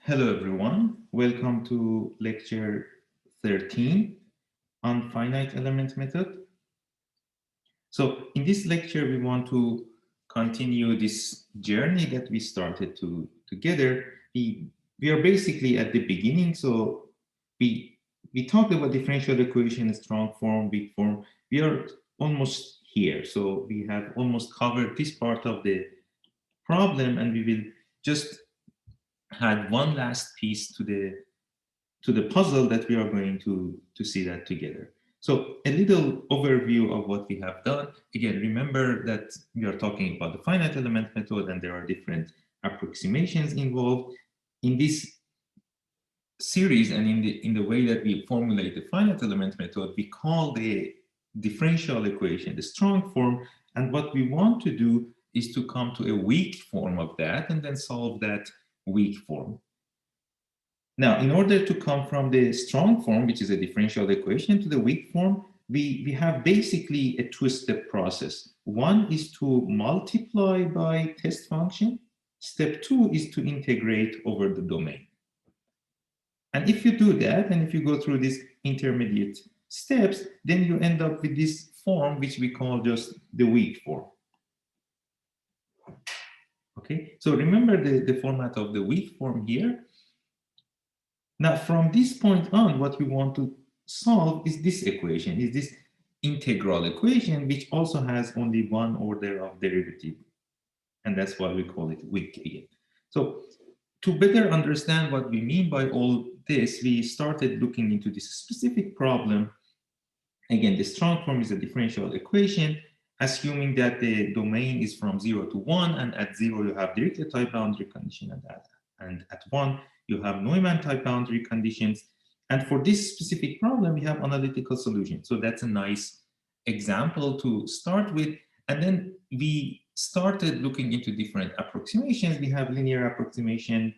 Hello everyone, welcome to lecture 13 on finite element method. So in this lecture we want to continue this journey that we started together. We are basically at the beginning, so we talked about differential equation, strong form, weak form. We are almost here, so we have almost covered this part of the problem, and we will just had one last piece to the puzzle that we are going to see that together. So a little overview of what we have done. Again, remember that we are talking about the finite element method and there are different approximations involved. In this series and in the way that we formulate the finite element method, we call the differential equation the strong form, and what we want to do is to come to a weak form of that and then solve that weak form. Now, in order to come from the strong form, which is a differential equation, to the weak form, we have basically a two-step process. One is to multiply by test function. Step two is to integrate over the domain. And if you do that, and if you go through these intermediate steps, then you end up with this form, which we call just the weak form. Okay, so remember the format of the weak form here. Now, from this point on, what we want to solve is this equation, is this integral equation, which also has only one order of derivative. And that's why we call it weak again. So to better understand what we mean by all this, we started looking into this specific problem. Again, the strong form is a differential equation, assuming that the domain is from 0 to 1, and at 0 you have Dirichlet type boundary condition, and at 1 you have Neumann type boundary conditions. And for this specific problem, we have analytical solution. So that's a nice example to start with. And then we started looking into different approximations. We have linear approximation,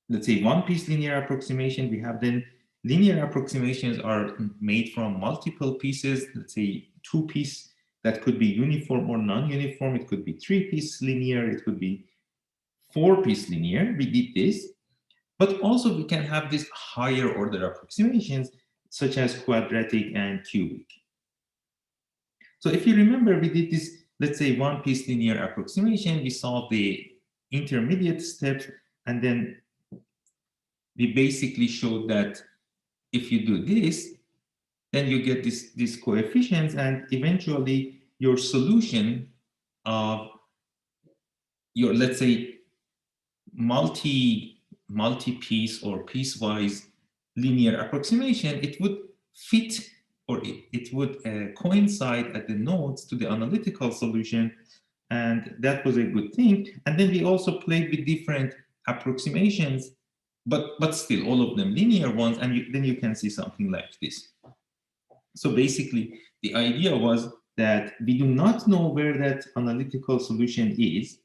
let's say one-piece linear approximation. We have then linear approximations are made from multiple pieces, let's say two-piece that could be uniform or non-uniform. It could be three-piece linear. It could be four-piece linear. We did this. But also we can have these higher order approximations, such as quadratic and cubic. So if you remember, we did this, let's say, one-piece linear approximation. We solved the intermediate steps, and then we basically showed that if you do this, then you get these coefficients, and eventually your solution of your, let's say, multi-piece or piecewise linear approximation, it would fit, or it would coincide at the nodes to the analytical solution, and that was a good thing. And then we also played with different approximations, but still all of them linear ones, and then you can see something like this. So basically, the idea was that we do not know where that analytical solution is.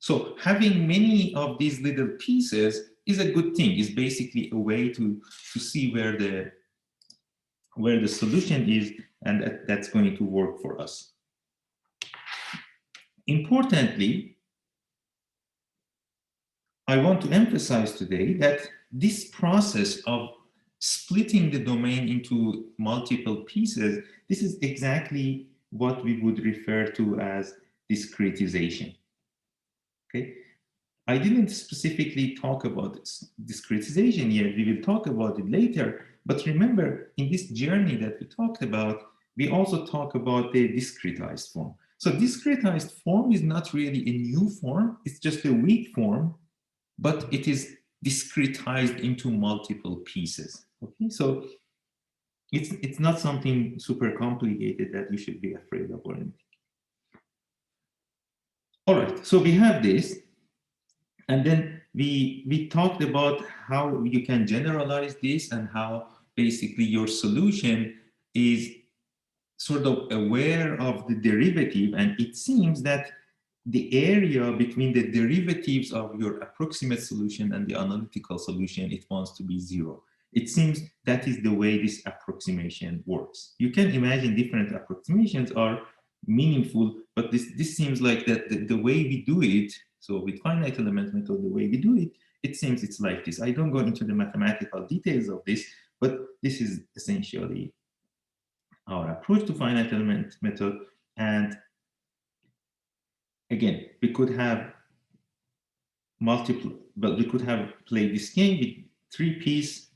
So having many of these little pieces is a good thing. It's basically a way to see where the solution is, and that's going to work for us. Importantly, I want to emphasize today that this process of splitting the domain into multiple pieces, this is exactly what we would refer to as discretization. Okay, I didn't specifically talk about discretization yet. We will talk about it later. But remember, in this journey that we talked about, we also talk about the discretized form. So discretized form is not really a new form. It's just a weak form, but it is discretized into multiple pieces. Okay, so it's not something super complicated that you should be afraid of or anything. All right, so we have this, and then we talked about how you can generalize this and how basically your solution is sort of aware of the derivative, and it seems that the area between the derivatives of your approximate solution and the analytical solution, it wants to be 0. It seems that is the way this approximation works. You can imagine different approximations are meaningful, but this seems like that the way we do it So with finite element method, the way we do it, it seems it's like this. I don't go into the mathematical details of this, but this is essentially our approach to finite element method. And again, we could have multiple, but we could have played this game with 3 piece.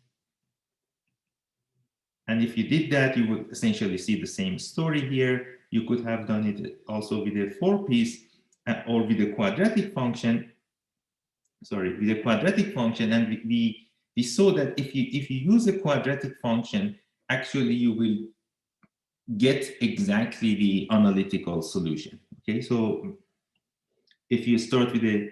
And if you did that, you would essentially see the same story here. You could have done it also with a 4 piece or with a quadratic function. Sorry, with a quadratic function. And we saw that if you use a quadratic function, actually you will get exactly the analytical solution. Okay, so if you start with a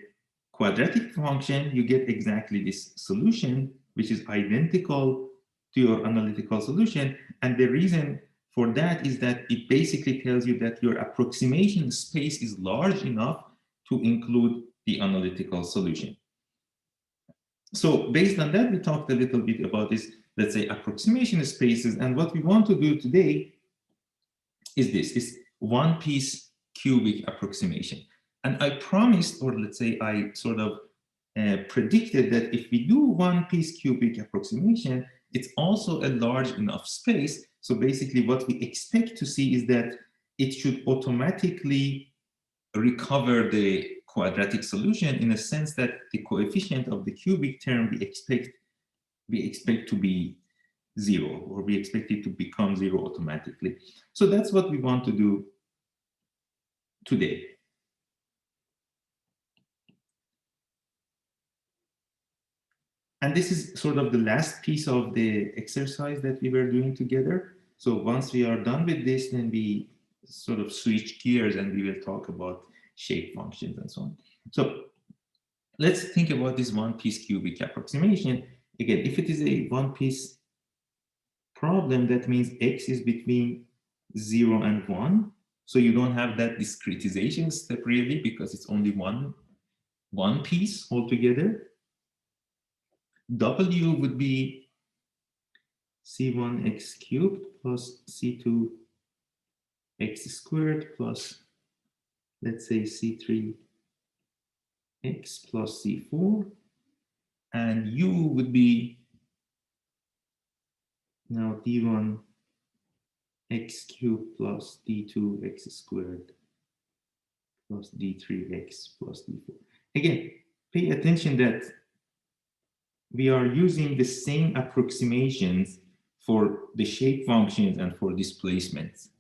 quadratic function, you get exactly this solution, which is identical to your analytical solution. And the reason for that is that it basically tells you that your approximation space is large enough to include the analytical solution. So based on that, we talked a little bit about this, let's say, approximation spaces. And what we want to do today is this, is one-piece cubic approximation. And I promised, or let's say I sort of predicted that if we do one-piece cubic approximation, it's also a large enough space. So basically what we expect to see is that it should automatically recover the quadratic solution in a sense that the coefficient of the cubic term we expect to be 0, or we expect it to become 0 automatically. So that's what we want to do today. And this is sort of the last piece of the exercise that we were doing together. So once we are done with this, then we sort of switch gears and we will talk about shape functions and so on. So let's think about this one-piece cubic approximation. Again, if it is a one-piece problem, that means x is between 0 and 1. So you don't have that discretization step really, because it's only one piece altogether. W would be c1x cubed plus c2x squared plus, let's say, c3x plus c4. And u would be now d1 x cubed plus d2x squared plus d3x plus d4. Again, pay attention that we are using the same approximations for the shape functions and for displacements.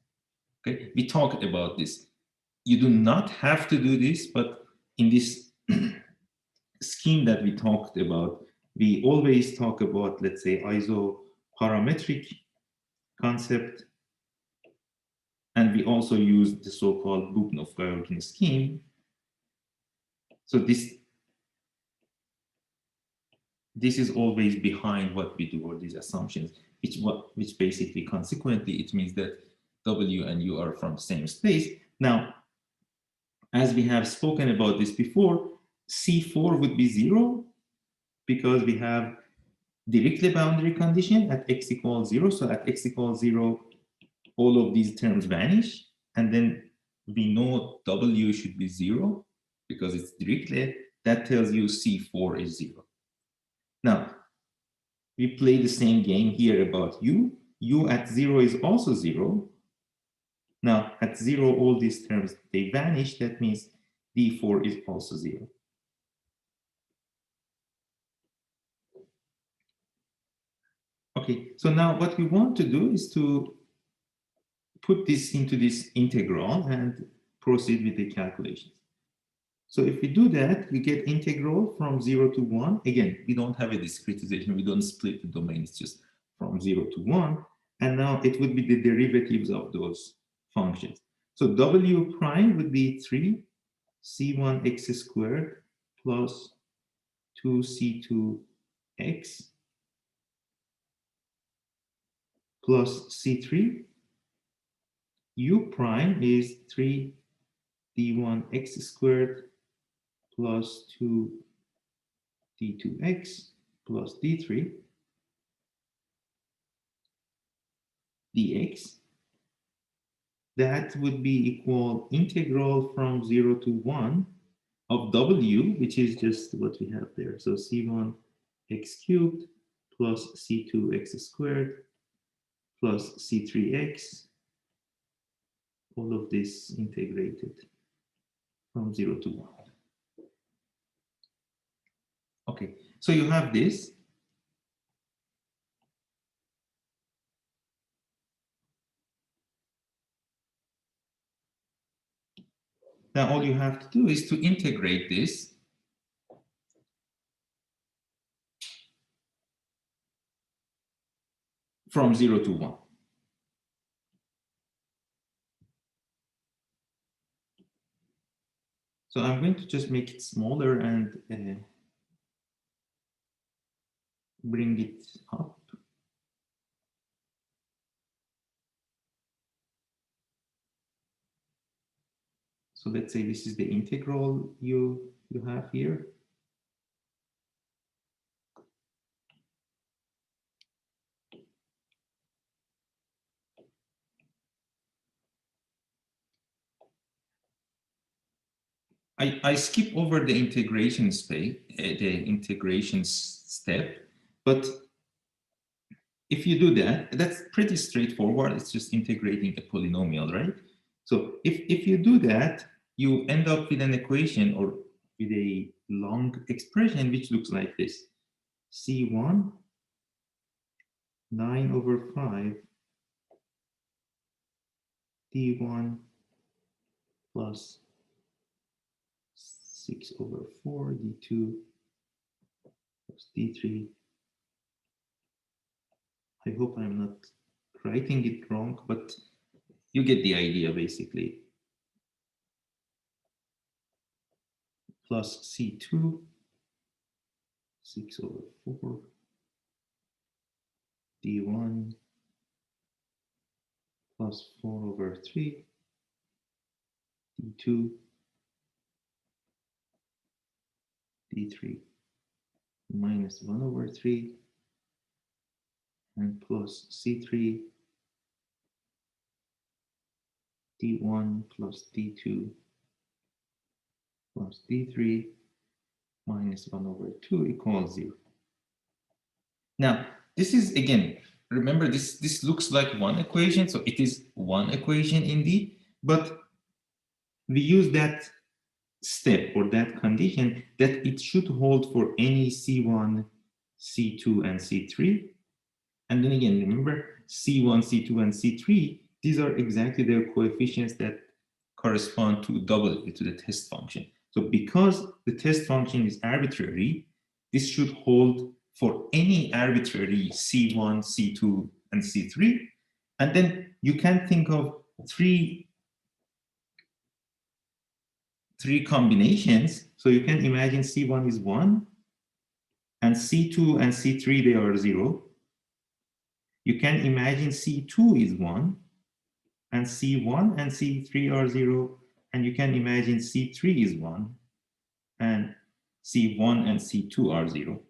Okay, we talked about this. You do not have to do this, but in this scheme that we talked about, we always talk about, let's say, isoparametric concept. And we also use the so-called Bubnov-Georgian scheme. So this is always behind what we do, or these assumptions, which basically consequently it means that W and U are from the same space. Now, as we have spoken about this before, C4 would be 0 because we have Dirichlet boundary condition at x equals 0. So at x equals 0, all of these terms vanish. And then we know W should be 0 because it's Dirichlet. That tells you C4 is 0. Now, we play the same game here about U. U at 0 is also 0. Now, at 0, all these terms, they vanish. That means D4 is also 0. Okay, so now what we want to do is to put this into this integral and proceed with the calculations. So if we do that, we get integral from 0 to 1. Again, we don't have a discretization. We don't split the domain. It's just from 0 to 1. And now it would be the derivatives of those functions. So W prime would be 3 c1x squared plus 2c2x plus c3. U prime is 3 d1x squared plus 2 d2x plus d3 dx. That would be equal integral from 0 to 1 of W, which is just what we have there. So C1 x cubed plus C2 x squared plus C3x, all of this integrated from 0 to 1. Okay, so you have this. Now all you have to do is to integrate this from 0 to 1. So I'm going to just make it smaller and bring it up. So let's say this is the integral you have here. I skip over the integration step, but if you do that, that's pretty straightforward. It's just integrating a polynomial, right? So if you do that, you end up with an equation or with a long expression which looks like this. C1 9 over 5 D1 plus 6 over 4 D2 plus D3. I hope I'm not writing it wrong, but you get the idea basically. Plus C2, 6 over 4, D1 plus 4 over 3, D2, D3 minus 1 over 3, and plus C3, D1 plus D2 plus D3 minus 1 over 2 equals 0. Now, this is, again, remember this looks like one equation, so it is one equation indeed, but we use that step or that condition that it should hold for any C1, C2, and C3. And then again, remember C1, C2, and C3, these are exactly their coefficients that correspond to W, to the test function. So because the test function is arbitrary, this should hold for any arbitrary C1, C2, and C3. And then you can think of three combinations. So you can imagine C1 is 1, and C2 and C3, they are 0. You can imagine C2 is 1, and C1 and C3 are 0, and you can imagine C3 is 1, and C1 and C2 are 0.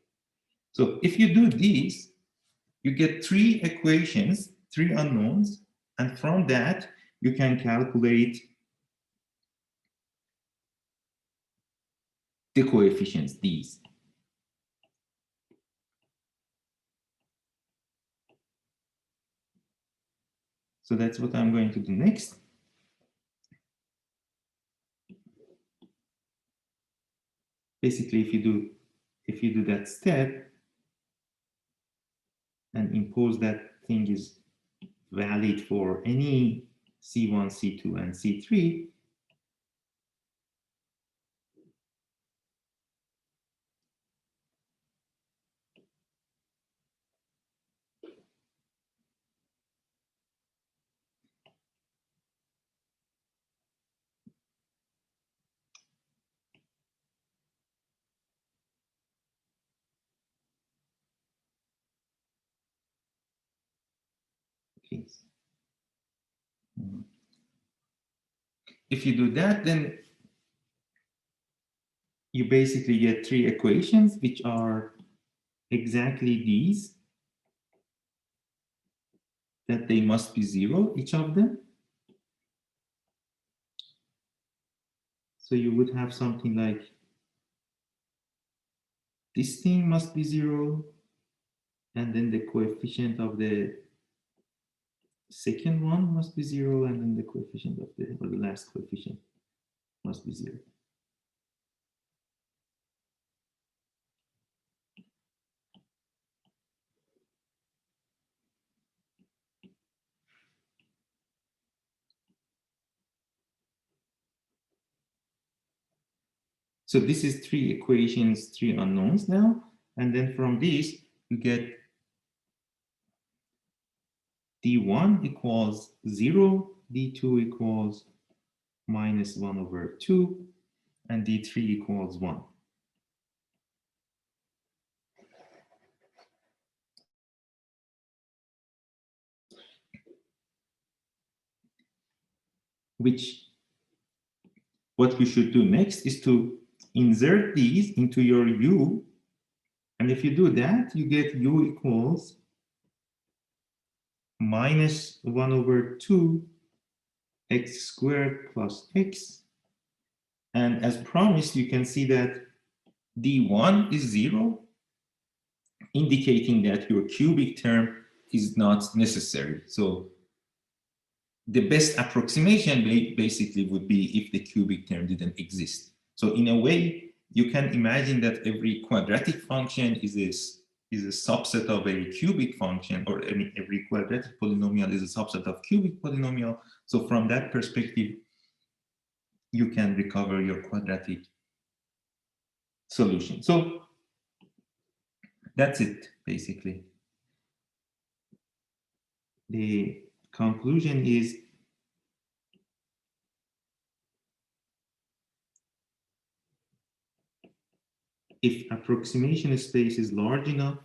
So if you do these, you get 3 equations, 3 unknowns, and from that, you can calculate the coefficients, these. So that's what I'm going to do next. Basically, if you do that step and impose that thing is valid for any C1, C2, and C3, please. If you do that, then you basically get 3 equations, which are exactly these, that they must be 0, each of them. So you would have something like this thing must be 0, and then the coefficient of the second one must be 0, and then the coefficient of the last coefficient must be 0. So this is 3 equations, 3 unknowns now. And then from this, you get d1 equals 0, d2 equals minus 1 over 2, and d3 equals 1. What we should do next is to insert these into your u. And if you do that, you get u equals minus 1 over 2 x squared plus x. And as promised, you can see that d1 is 0, indicating that your cubic term is not necessary. So the best approximation basically would be if the cubic term didn't exist. So in a way, you can imagine that every quadratic function is a subset of a cubic function, or every quadratic polynomial is a subset of cubic polynomial. So from that perspective, you can recover your quadratic solution. So that's it, basically. The conclusion is if approximation space is large enough,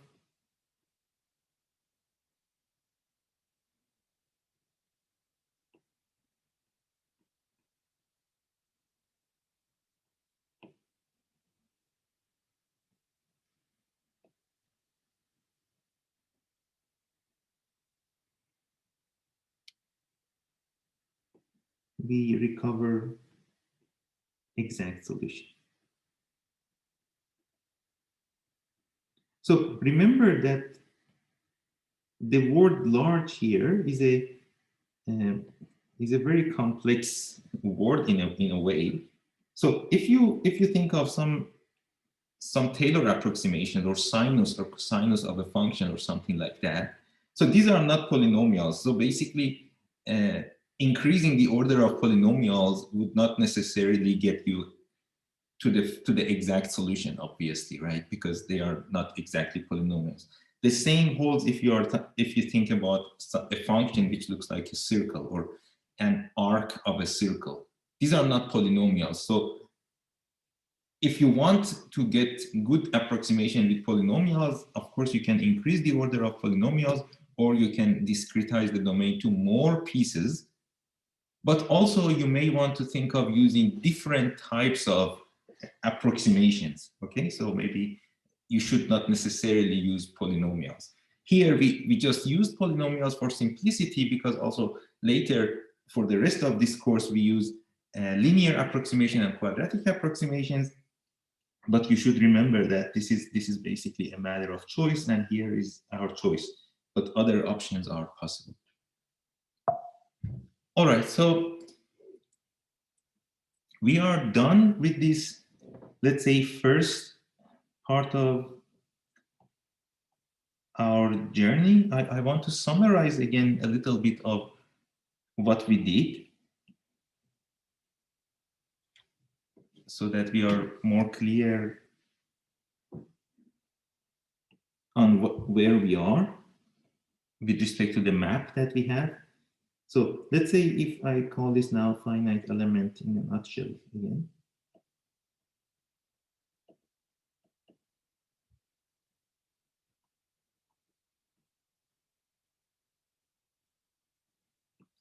we recover exact solution. So remember that the word large here is a very complex word in a way. So if you think of some Taylor approximation or sinus of a function or something like that, so these are not polynomials. So basically, increasing the order of polynomials would not necessarily get you to the exact solution, obviously, right? Because they are not exactly polynomials. The same holds if you think about a function which looks like a circle or an arc of a circle. These are not polynomials. So if you want to get good approximation with polynomials, of course, you can increase the order of polynomials, or you can discretize the domain to more pieces. But also, you may want to think of using different types of approximations. Okay, so maybe you should not necessarily use polynomials. Here, we just used polynomials for simplicity, because also later, for the rest of this course, we use linear approximation and quadratic approximations. But you should remember that this is basically a matter of choice, and here is our choice. But other options are possible. All right, so we are done with this, let's say, first part of our journey. I want to summarize again a little bit of what we did, so that we are more clear on where we are with respect to the map that we have. So let's say if I call this now finite element in a nutshell again.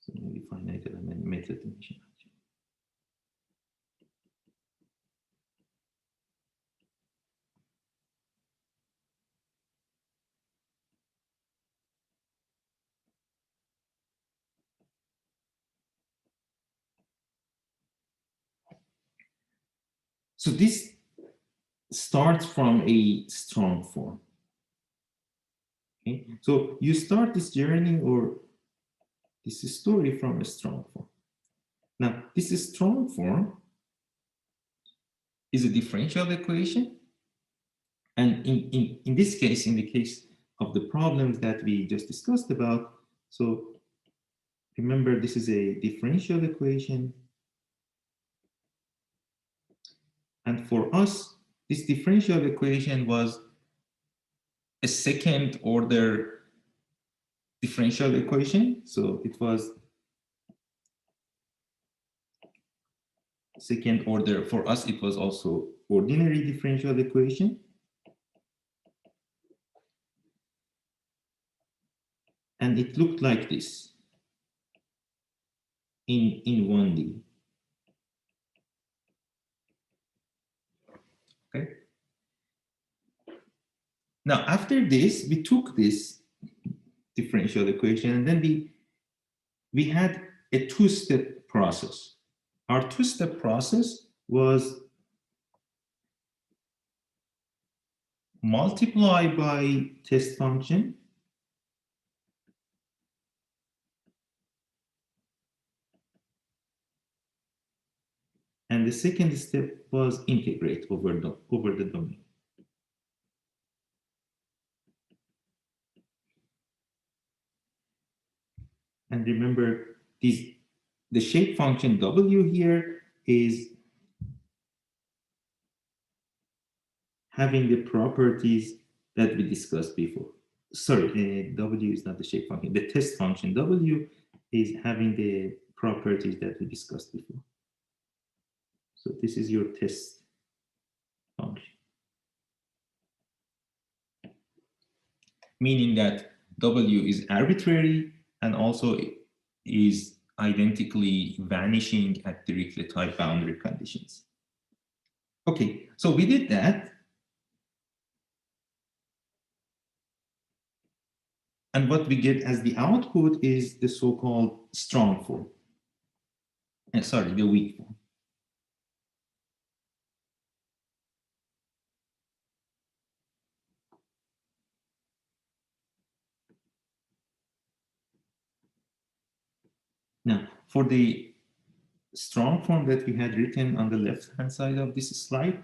So maybe finite element method definition. So this starts from a strong form. Okay, so you start this journey or this story from a strong form. Now, this strong form is a differential equation. And in this case, in the case of the problems that we just discussed about, so remember this is a differential equation. And for us, this differential equation was a second order differential equation. So it was second order. For us, it was also ordinary differential equation. And it looked like this in 1D. Okay. Now, after this, we took this differential equation and then we had a two-step process. Our two-step process was multiply by test function and the second step was integrate over the domain. And remember, the shape function W here is having the properties that we discussed before. Sorry, W is not the shape function. The test function W is having the properties that we discussed before. So this is your test function. Meaning that W is arbitrary and also is identically vanishing at directly type boundary conditions. Okay, so we did that. And what we get as the output is the so-called strong form. Sorry, the weak form. Now, for the strong form that we had written on the left-hand side of this slide,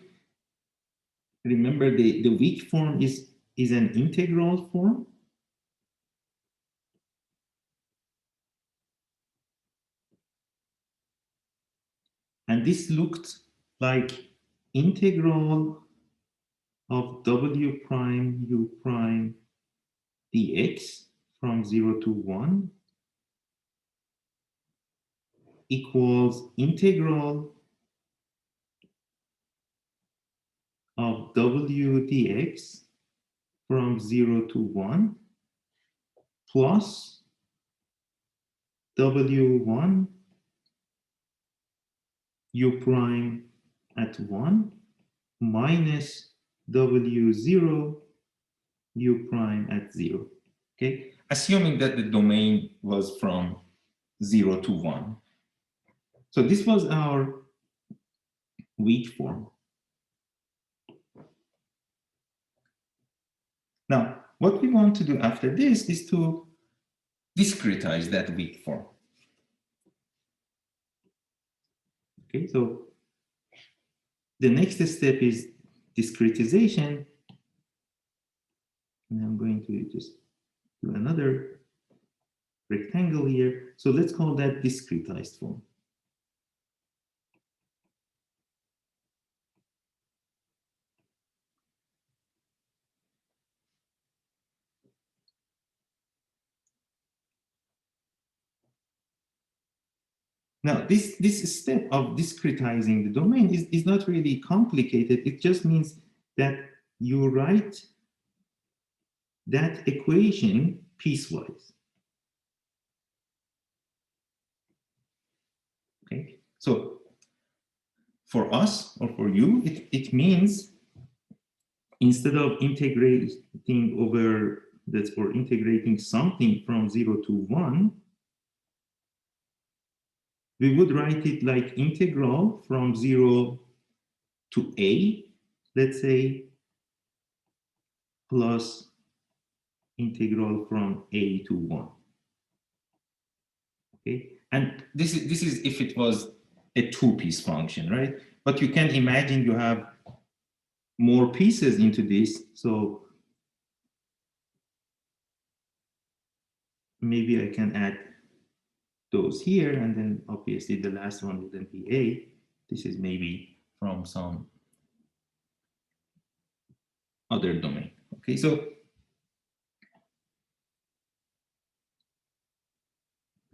remember the weak form is an integral form. And this looked like integral of W prime U prime dx from 0 to 1 equals integral of W dx from 0 to 1 plus W1 U prime at 1 minus W0 U prime at 0. Okay, assuming that the domain was from 0 to 1. So this was our weak form. Now, what we want to do after this is to discretize that weak form. Okay, so the next step is discretization. And I'm going to just do another rectangle here. So let's call that discretized form. Now, this step of discretizing the domain is not really complicated. It just means that you write that equation piecewise. Okay, so for us or for you, it means instead of integrating over that or integrating something from 0 to 1, we would write it like integral from 0 to A, let's say, plus integral from A to 1. Okay, and this is if it was a two-piece function, right? But you can imagine you have more pieces into this, so maybe I can add those here, and then obviously the last one wouldn't be A. This is maybe from some other domain. Okay, so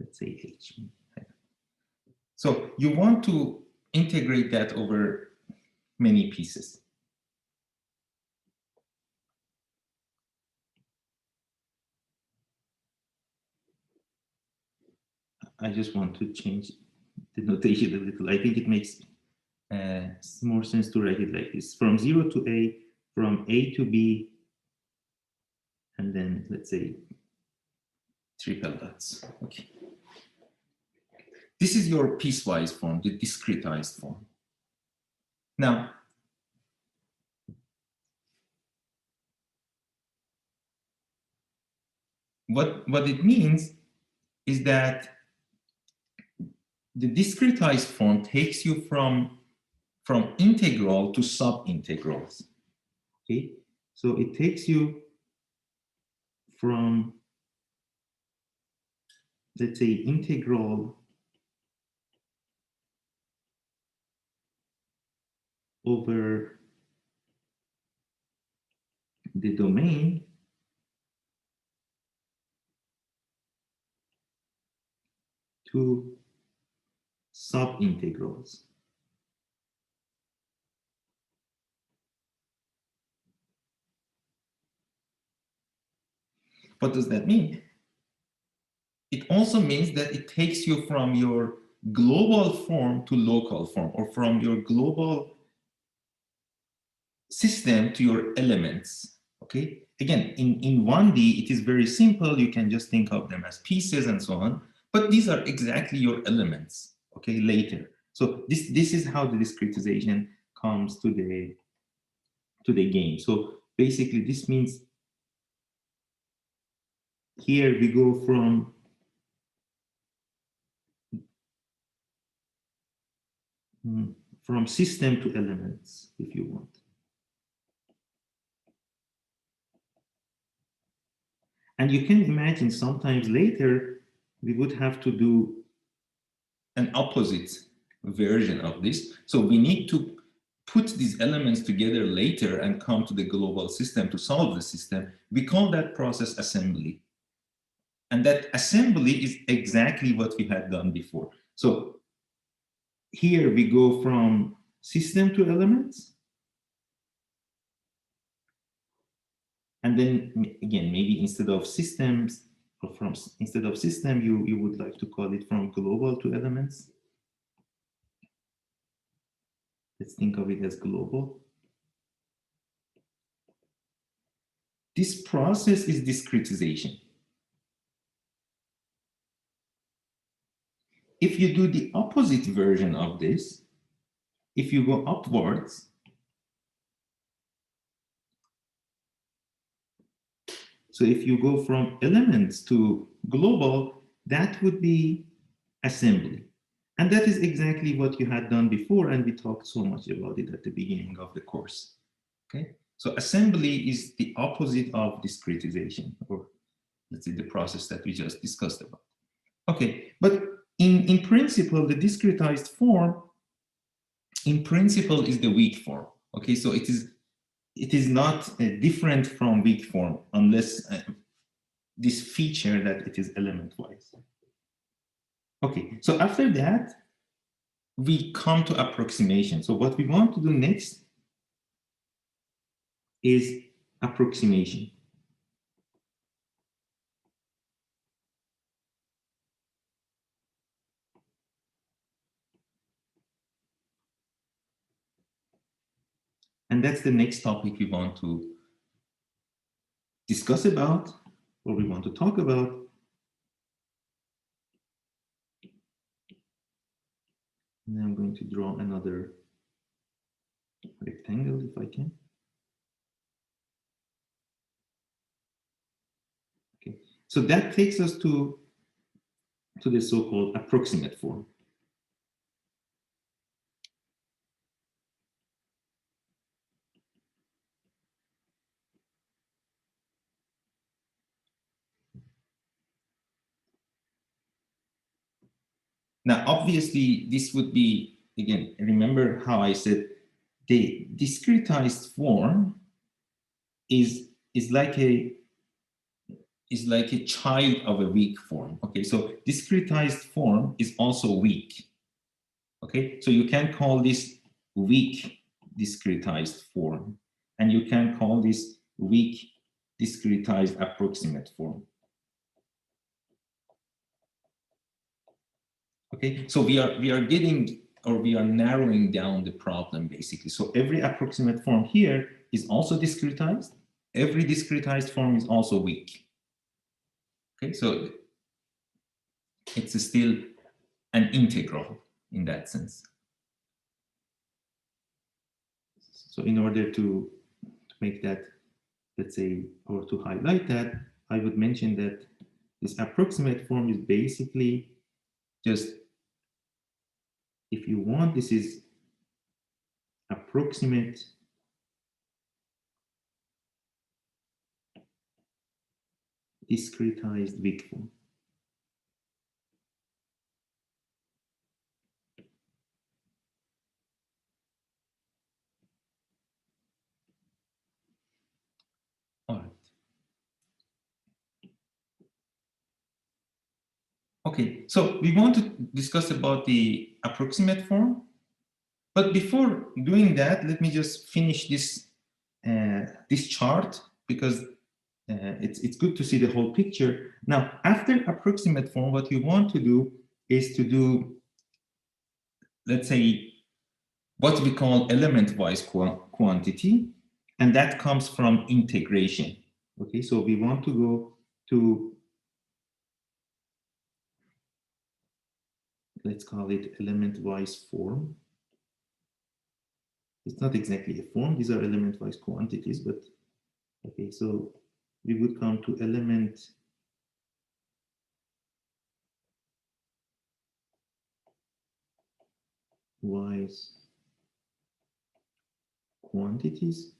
let's say H. So you want to integrate that over many pieces. I just want to change the notation a little. I think it makes more sense to write it like this: from 0 to A, from A to B, and then let's say triple dots. Okay. This is your piecewise form, the discretized form. Now, what it means is that the discretized form takes you from integral to subintegrals. Okay, so it takes you from, let's say, integral over the domain to subintegrals. What does that mean? It also means that it takes you from your global form to local form, or from your global system to your elements. Okay, again, in 1D it is very simple. You can just think of them as pieces and so on, but these are exactly your elements, okay, later. So this is how the discretization comes to the game. So basically this means here we go from system to elements, if you want. And you can imagine sometimes later we would have to do an opposite version of this. So we need to put these elements together later and come to the global system to solve the system. We call that process assembly. And that assembly is exactly what we had done before. So here we go from system to elements. And then again, maybe instead of systems, or instead of system, you would like to call it from global to elements. Let's think of it as global. This process is discretization. If you do the opposite version of this, if you go upwards, so if you go from elements to global, that would be assembly. And that is exactly what you had done before, and we talked so much about it at the beginning of the course. Okay, so assembly is the opposite of discretization, or let's say the process that we just discussed about. Okay, but in principle, the discretized form, in principle, is the weak form. Okay, so it is not different from weak form unless this feature that it is element-wise. Okay, so after that, we come to approximation. So what we want to do next is approximation. And that's the next topic we want to discuss about, or we want to talk about. And I'm going to draw another rectangle if I can. Okay, so that takes us to the so-called approximate form. Now, obviously, this would be, again, remember how I said the discretized form is like a child of a weak form. Okay, so discretized form is also weak. Okay, so you can call this weak discretized form, and you can call this weak discretized approximate form. Okay, so we are getting, or we are narrowing down the problem basically. So every approximate form here is also discretized. Every discretized form is also weak. Okay, so it's still an integral in that sense. So in order to make that, let's say, or to highlight that, I would mention that this approximate form is basically just, if you want, this is approximate discretized weak form. All right. Okay, so we want to discuss about the approximate form, but before doing that, let me just finish this this chart, because it's good to see the whole picture. Now, after approximate form, what you want to do is to do, let's say, what we call element-wise quantity, and that comes from integration. Okay, so we want to go to, let's call it element-wise form. It's not exactly a form, these are element-wise quantities, but okay, so we would come to element-wise quantities.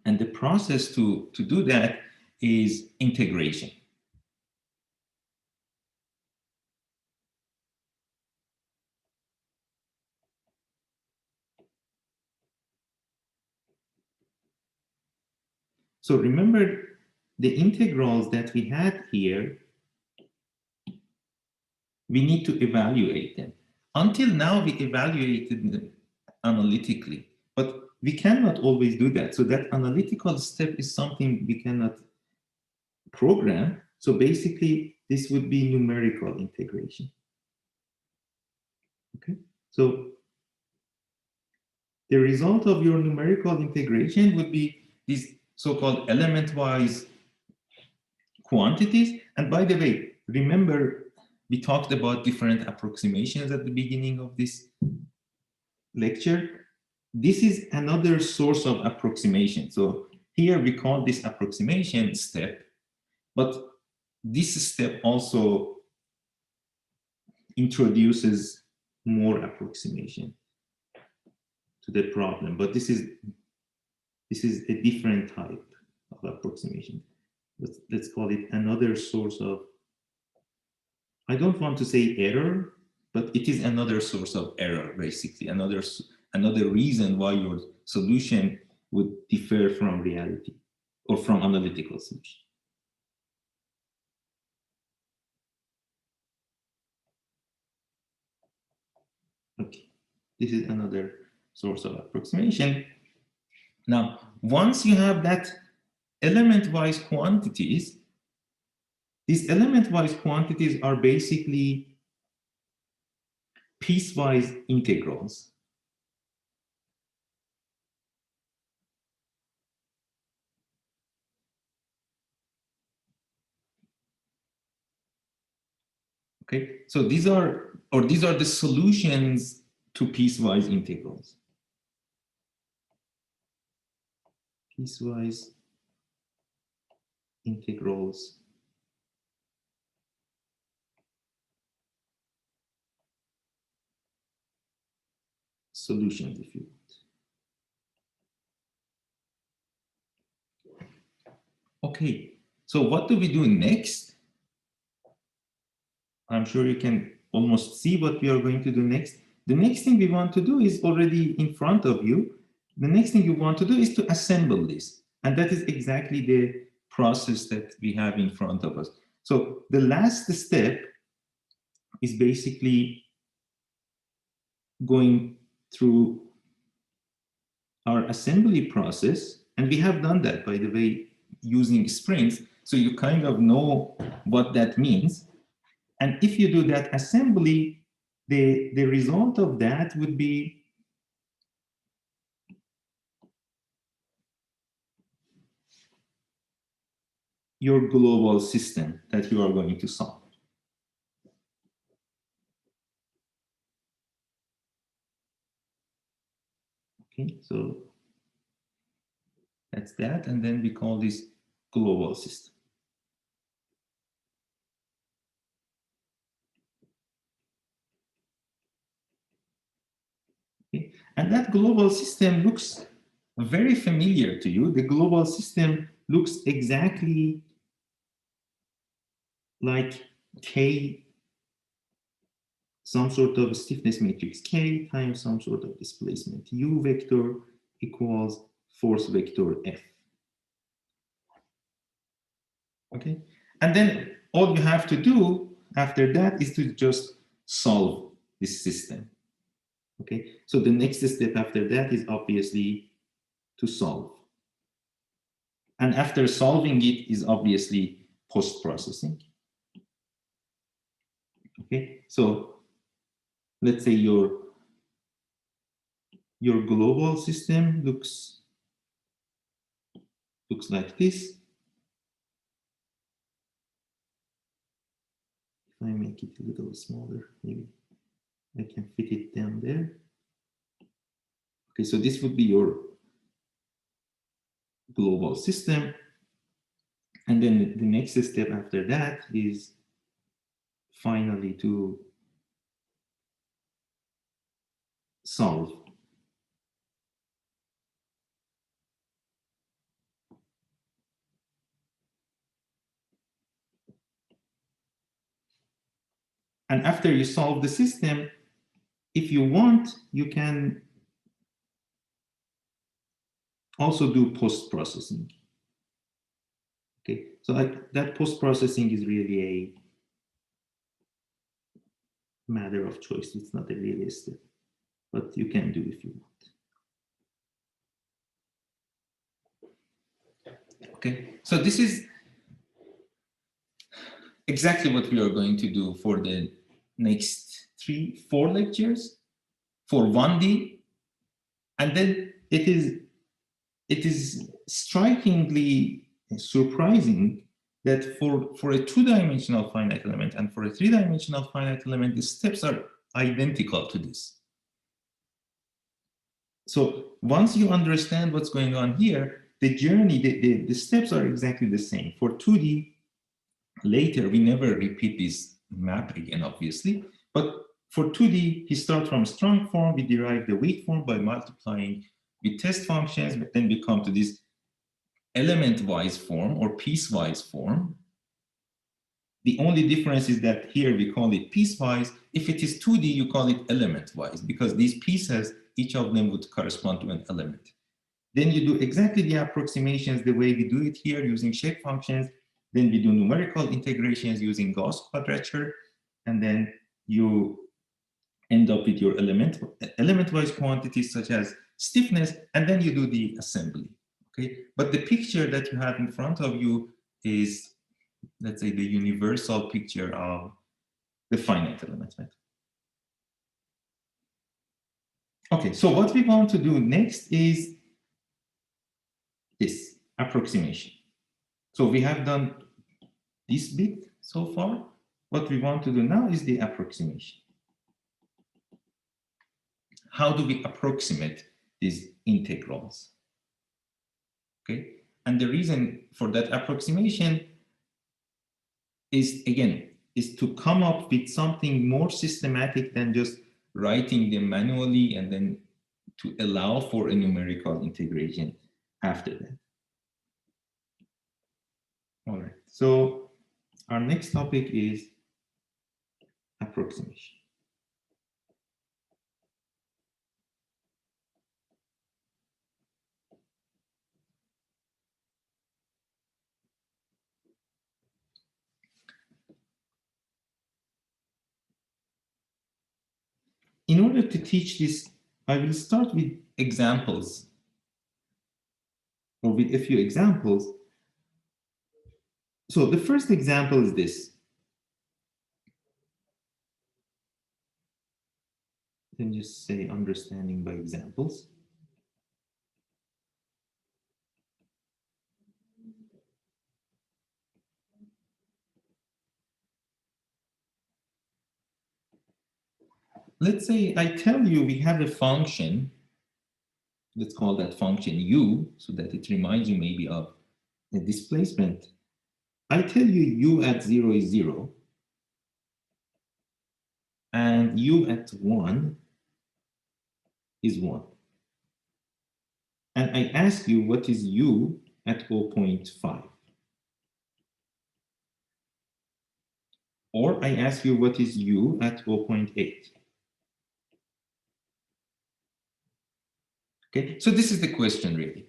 And the process to do that is integration. So remember the integrals that we had here, we need to evaluate them. Until now, we evaluated them analytically, but we cannot always do that. So that analytical step is something we cannot program. So basically, this would be numerical integration. Okay, so the result of your numerical integration would be these so-called element-wise quantities. And by the way, remember, we talked about different approximations at the beginning of this lecture. This is another source of approximation. So here we call this approximation step, but this step also introduces more approximation to the problem, but this is a different type of approximation. Let's call it another source of, I don't want to say error, but it is another source of error, basically, another reason why your solution would differ from reality or from analytical solution. Okay, this is another source of approximation. Now, once you have that element-wise quantities, these element-wise quantities are basically piecewise integrals. Okay, so these are or these are the solutions to piecewise integrals. Piecewise integrals solutions, if you want. Okay, so what do we do next? I'm sure you can almost see what we are going to do next. The next thing we want to do is already in front of you. The next thing you want to do is to assemble this. And that is exactly the process that we have in front of us. So the last step is basically going through our assembly process. And we have done that, by the way, using springs. So you kind of know what that means. And if you do that assembly, the result of that would be your global system that you are going to solve. Okay, so that's that. And then we call this global system. Okay. And that global system looks very familiar to you. The global system looks exactly like K, some sort of stiffness matrix K times some sort of displacement U vector equals force vector F. Okay, and then all you have to do after that is to just solve this system. Okay, so the next step after that is obviously to solve. And after solving it is obviously post-processing. Okay, so let's say your global system looks like this. If I make it a little smaller, maybe I can fit it down there. Okay, so this would be your global system. And then the next step after that is finally to solve. And after you solve the system, if you want, you can also do post-processing. Okay, so that post-processing is really a matter of choice. It's not a really step, but you can do if you want. Okay, so this is exactly what we are going to do for the next 3-4 lectures for 1D. And then it is strikingly surprising that for a 2-dimensional finite element and for a 3-dimensional finite element, the steps are identical to this. So once you understand what's going on here, the journey, the steps are exactly the same. For 2D, later, we never repeat this map again, obviously. But for 2D, we start from strong form, we derive the weak form by multiplying with test functions, but then we come to this element-wise form or piecewise form. The only difference is that here we call it piecewise. If it is 2D, you call it element-wise, because these pieces, each of them would correspond to an element. Then you do exactly the approximations the way we do it here using shape functions. Then we do numerical integrations using Gauss quadrature. And then you end up with your element-wise quantities such as stiffness, and then you do the assembly. Okay, but the picture that you have in front of you is, let's say, the universal picture of the finite element method. Okay, so what we want to do next is this approximation. So we have done this bit so far. What we want to do now is the approximation. how do we approximate these integrals? Okay, and the reason for that approximation is, again, is to come up with something more systematic than just writing them manually and then to allow for a numerical integration after that. All right, so our next topic is approximation. In order to teach this, I will start with examples, or with a few examples. So the first example is this. Then just say understanding by examples. Let's say I tell you we have a function. Let's call that function u, so that it reminds you maybe of a displacement. I tell you u at 0 is 0, and u at 1 is 1. And I ask you what is u at 0.5. Or I ask you what is u at 0.8. Okay, so this is the question really.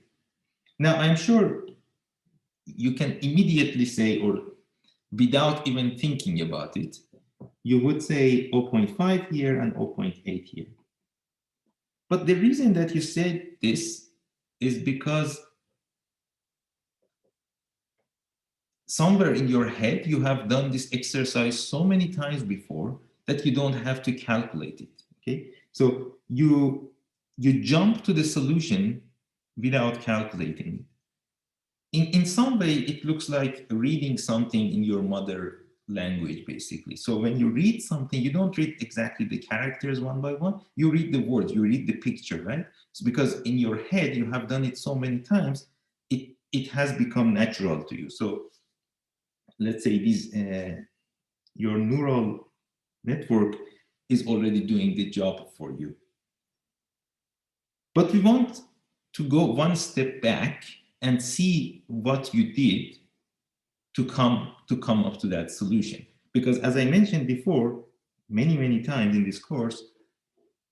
Now I'm sure you can immediately say, or without even thinking about it, you would say 0.5 here and 0.8 here. But the reason that you said this is because somewhere in your head you have done this exercise so many times before that you don't have to calculate it. Okay, so you jump to the solution without calculating it. In some way, it looks like reading something in your mother language, basically. So when you read something, you don't read exactly the characters one by one. You read the words, you read the picture, right? So because in your head, you have done it so many times, it has become natural to you. So let's say this, your neural network is already doing the job for you. But we want to go one step back and see what you did to come up to that solution. Because as I mentioned before, many times in this course,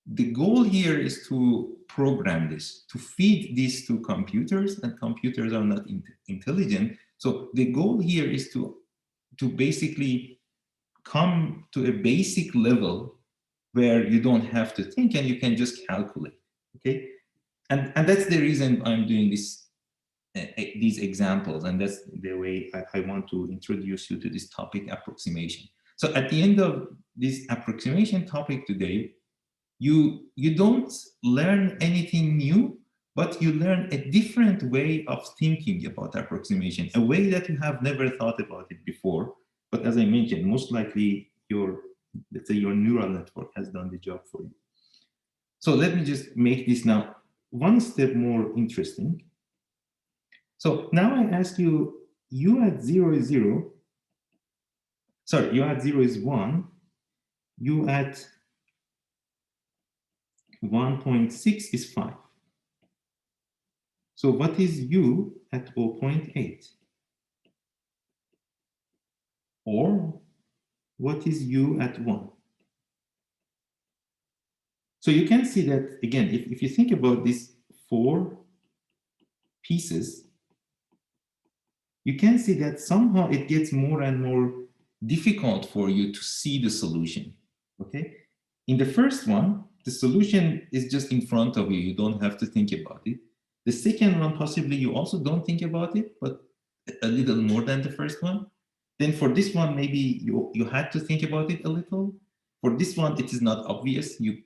the goal here is to program this, to feed this to computers, and computers are not intelligent. So the goal here is to basically come to a basic level where you don't have to think and you can just calculate, okay? And that's the reason I'm doing this, these examples, and that's the way I want to introduce you to this topic, approximation. So at the end of this approximation topic today, you don't learn anything new, but you learn a different way of thinking about approximation, a way that you have never thought about it before. But as I mentioned, most likely your, let's say, your neural network has done the job for you. So let me just make this now one step more interesting. So now I ask you, u at 0 is 0. Sorry, u at 0 is 1. U at 1.6 is 5. So what is u at 0.8? Or what is u at 1? So you can see that, again, if you think about these 4 pieces, you can see that somehow it gets more and more difficult for you to see the solution, okay? In the first one, the solution is just in front of you. You don't have to think about it. The second one, possibly you also don't think about it, but a little more than the first one. Then for this one, maybe you had to think about it a little. For this one, it is not obvious. You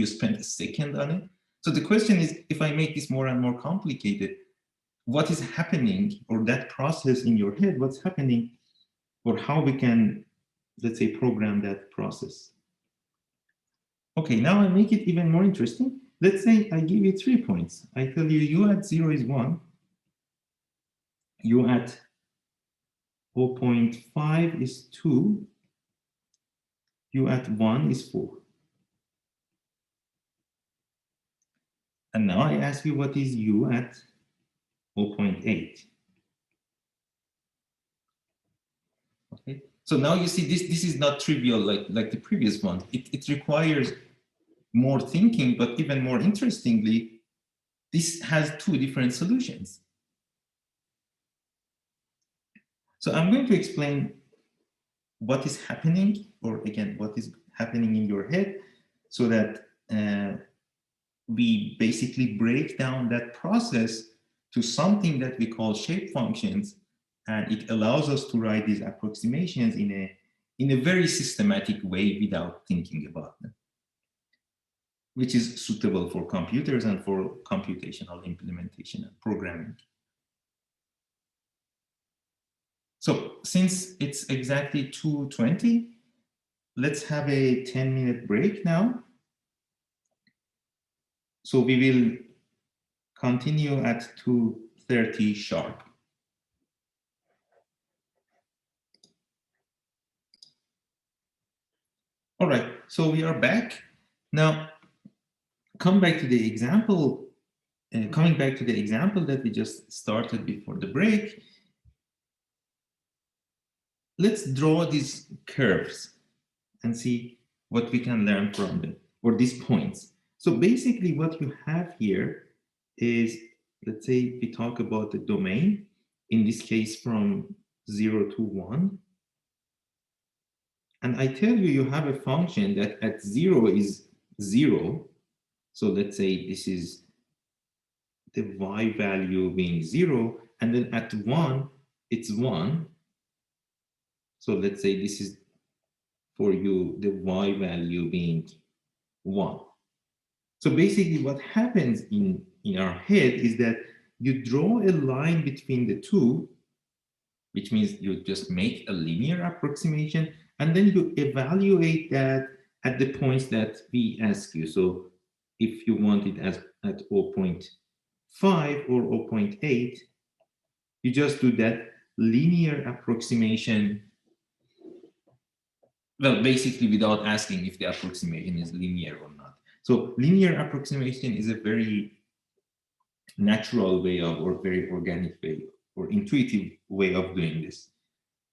spent a second on it. So the question is, if I make this more and more complicated, what is happening, or that process in your head, what's happening, or how we can, let's say, program that process? Okay, now I make it even more interesting. Let's say I give you 3 points. I tell you u at 0 is 1, u at 0.5 is 2, u at 1 is 4. And now I ask you what is u at 0.8. Okay, so now you see this is not trivial like the previous one. It requires more thinking, but even more interestingly, this has 2 different solutions. So I'm going to explain what is happening, or again, what is happening in your head, so that we basically break down that process to something that we call shape functions, and it allows us to write these approximations in a very systematic way without thinking about them, which is suitable for computers and for computational implementation and programming. So since it's exactly 2:20, let's have a 10-minute break now. So we will continue at 2:30 sharp. All right, so we are back. Now, coming back to the example that we just started before the break, let's draw these curves and see what we can learn from them, or these points. So basically what you have here is, let's say we talk about the domain, in this case from 0 to 1. And I tell you, you have a function that at 0 is 0. So let's say this is the y value being 0, and then at 1, it's 1. So let's say this is for you, the y value being 1. So basically what happens in our head is that you draw a line between the two, which means you just make a linear approximation, and then you evaluate that at the points that we ask you. So if you want it at 0.5 or 0.8, you just do that linear approximation, well, basically without asking if the approximation is linear or not. So linear approximation is a very natural way of, or very organic way, or intuitive way of doing this.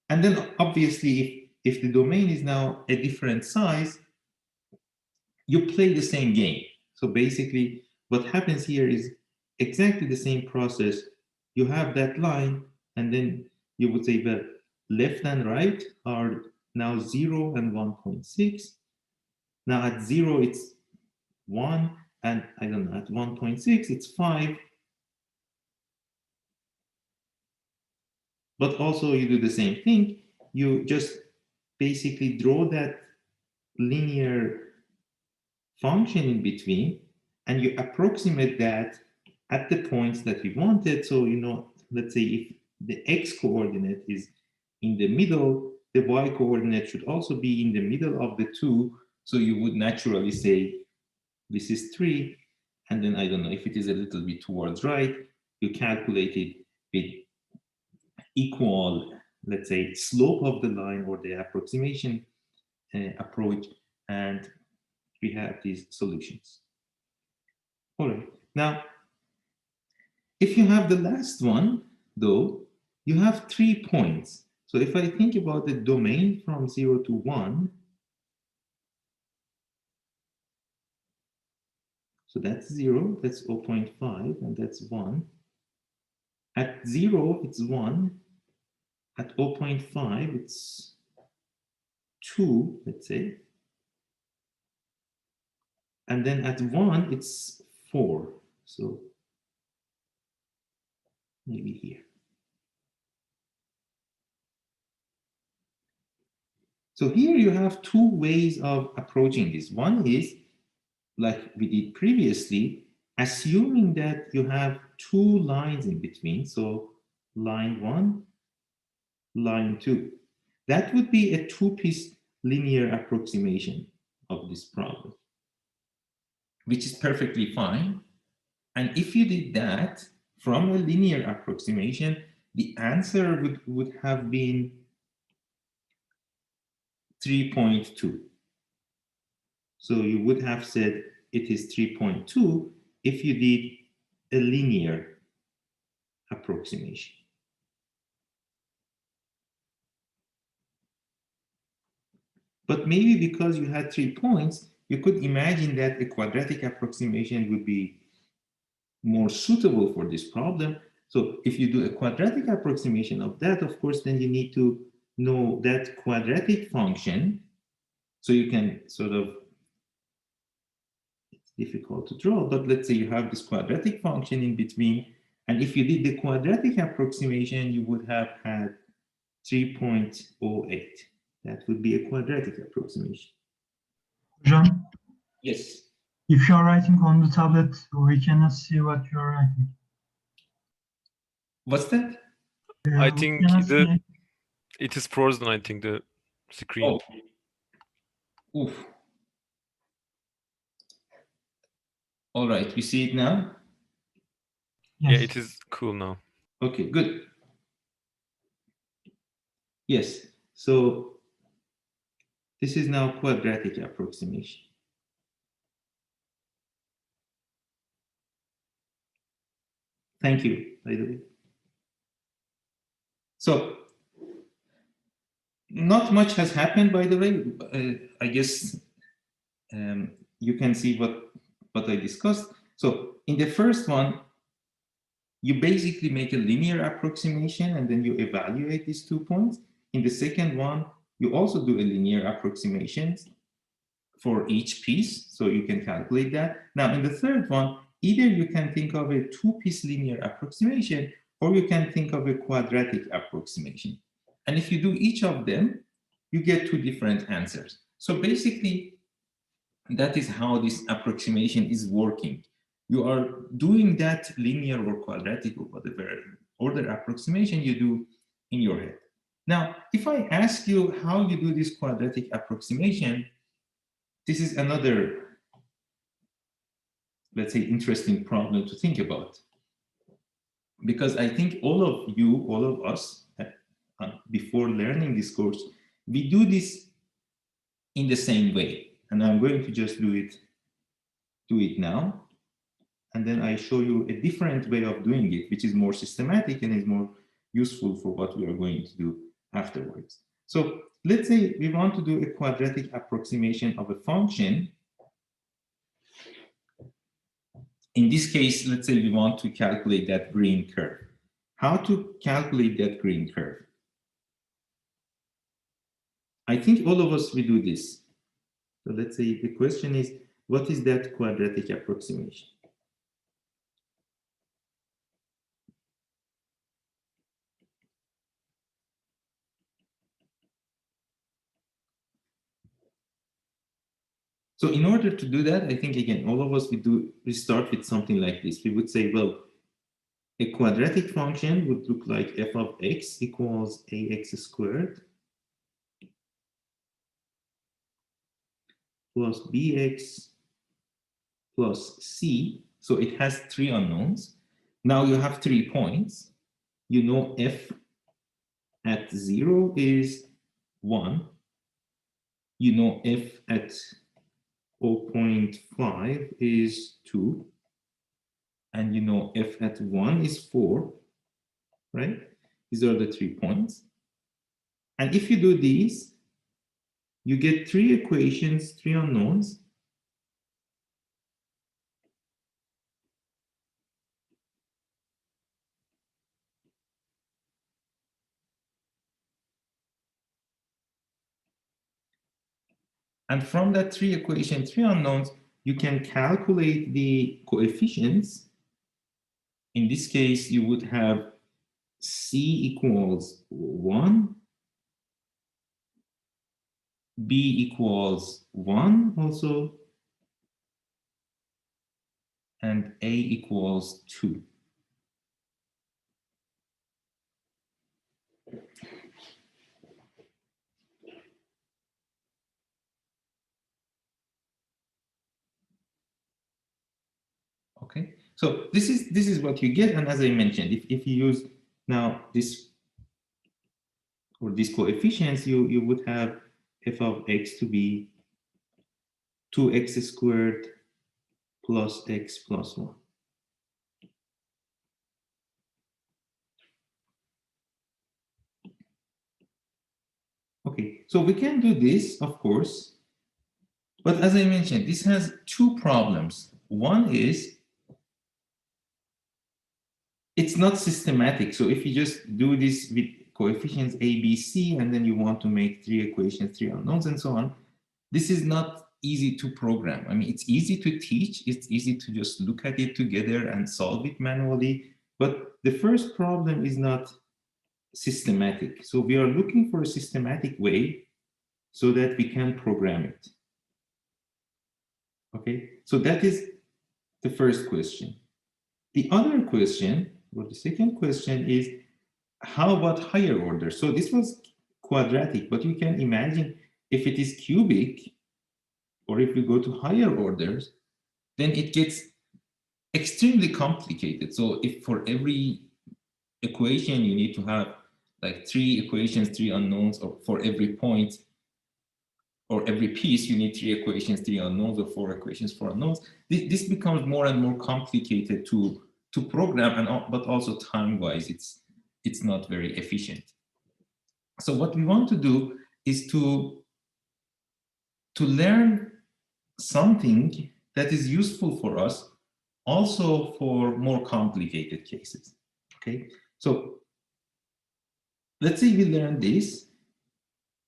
And then obviously, if the domain is now a different size, you play the same game. So basically, what happens here is exactly the same process. You have that line, and then you would say, well, left and right are now 0 and 1.6. Now at 0, it's 1, and I don't know, at 1.6, it's 5. But also you do the same thing. You just basically draw that linear function in between, and you approximate that at the points that we wanted. So, let's say if the x coordinate is in the middle, the y coordinate should also be in the middle of the two. So you would naturally say this is 3. And then I don't know, if it is a little bit towards right, you calculate it with equal, let's say, slope of the line, or the approximation approach, and we have these solutions. All right. Now, if you have the last one, though, you have 3 points. So if I think about the domain from 0 to 1, so that's 0, that's 0.5, and that's 1. At 0, it's 1. At 0.5, it's 2, let's say. And then at 1, it's 4. So maybe here. So here you have 2 ways of approaching this. One is, like we did previously, assuming that you have 2 lines in between. So line 1, line 2. That would be a 2-piece linear approximation of this problem. which is perfectly fine. And if you did that from a linear approximation, the answer would have been 3.2. So you would have said it is 3.2 if you did a linear approximation. But maybe because you had 3 points, you could imagine that a quadratic approximation would be more suitable for this problem. So if you do a quadratic approximation of that, of course, then you need to know that quadratic function. So you can sort of, it's difficult to draw, but let's say you have this quadratic function in between. And if you did the quadratic approximation, you would have had 3.08. That would be a quadratic approximation. Hocam, Yes. if you are writing on the tablet, we cannot see what you are writing. What's that? I We think cannot see. it is frozen, I think, the screen. Oh. Oof. All right, you see it now? Yes. Yeah, it is cool now. Okay, good. Yes, so this is now quadratic approximation. Thank you, by the way. So, not much has happened, by the way. I guess you can see what I discussed. So, in the first one, you basically make a linear approximation and then you evaluate these 2 points. In the second one, you also do a linear approximation for each piece, so you can calculate that. Now, in the third one, either you can think of a 2-piece linear approximation or you can think of a quadratic approximation. And if you do each of them, you get 2 different answers. So basically, that is how this approximation is working. You are doing that linear or quadratic or whatever order approximation you do in your head. Now, if I ask you how you do this quadratic approximation, this is another, let's say, interesting problem to think about. Because I think all of you, all of us, before learning this course, we do this in the same way. And I'm going to just do it now. And then I show you a different way of doing it, which is more systematic and is more useful for what we are going to do afterwards. So let's say we want to do a quadratic approximation of a function. In this case, let's say we want to calculate that green curve. How to calculate that green curve? I think all of us will do this. So let's say the question is, what is that quadratic approximation? So in order to do that, I think, again, all of us, we start with something like this. We would say, well, a quadratic function would look like f of x equals ax squared plus bx plus c. So it has 3 unknowns. Now you have 3 points. You know f at 0 is 1. You know f at 0.5 is 2. And you know f at 1 is 4, right? These are the 3 points. And if you do these, you get 3 equations, 3 unknowns. And from that 3 equations, 3 unknowns, you can calculate the coefficients. In this case, you would have c equals 1, b equals 1 also, and a equals 2. Okay, so this is what you get, and as I mentioned, if you use now this or these coefficients, you would have f of x to be 2x squared plus x plus 1. Okay, so we can do this, of course, but as I mentioned, this has two problems. One is it's not systematic. So if you just do this with coefficients a, b, c, and then you want to make 3 equations, 3 unknowns, and so on, this is not easy to program. I mean, it's easy to teach. It's easy to just look at it together and solve it manually. But the first problem is not systematic. So we are looking for a systematic way so that we can program it. Okay, so that is the first question. The other question, or the second question, is how about higher order? So this was quadratic, but you can imagine if it is cubic, or if we go to higher orders, then it gets extremely complicated. So if for every equation you need to have like 3 equations, 3 unknowns, or for every point or every piece you need 3 equations, 3 unknowns, or 4 equations, 4 unknowns, this becomes more and more complicated to program, and but also time-wise it's not very efficient. So what we want to do is to learn something that is useful for us also for more complicated cases. Okay, so let's say we learn this,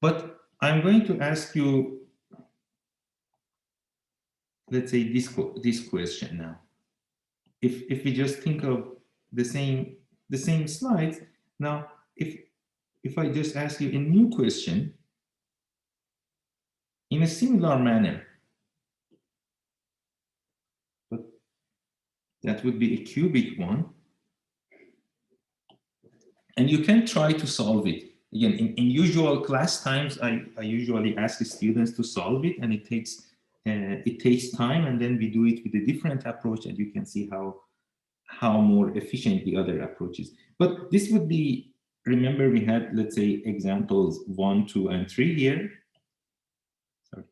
but I'm going to ask you, let's say this question now. If we just think of the same slides now, if I just ask you a new question in a similar manner, but that would be a cubic one, and you can try to solve it. Again, in usual class times, I usually ask the students to solve it, and it takes time, and then we do it with a different approach, and you can see how more efficient the other approach is. But this would be, remember we had, let's say, examples 1, 2, and 3 here. Sorry.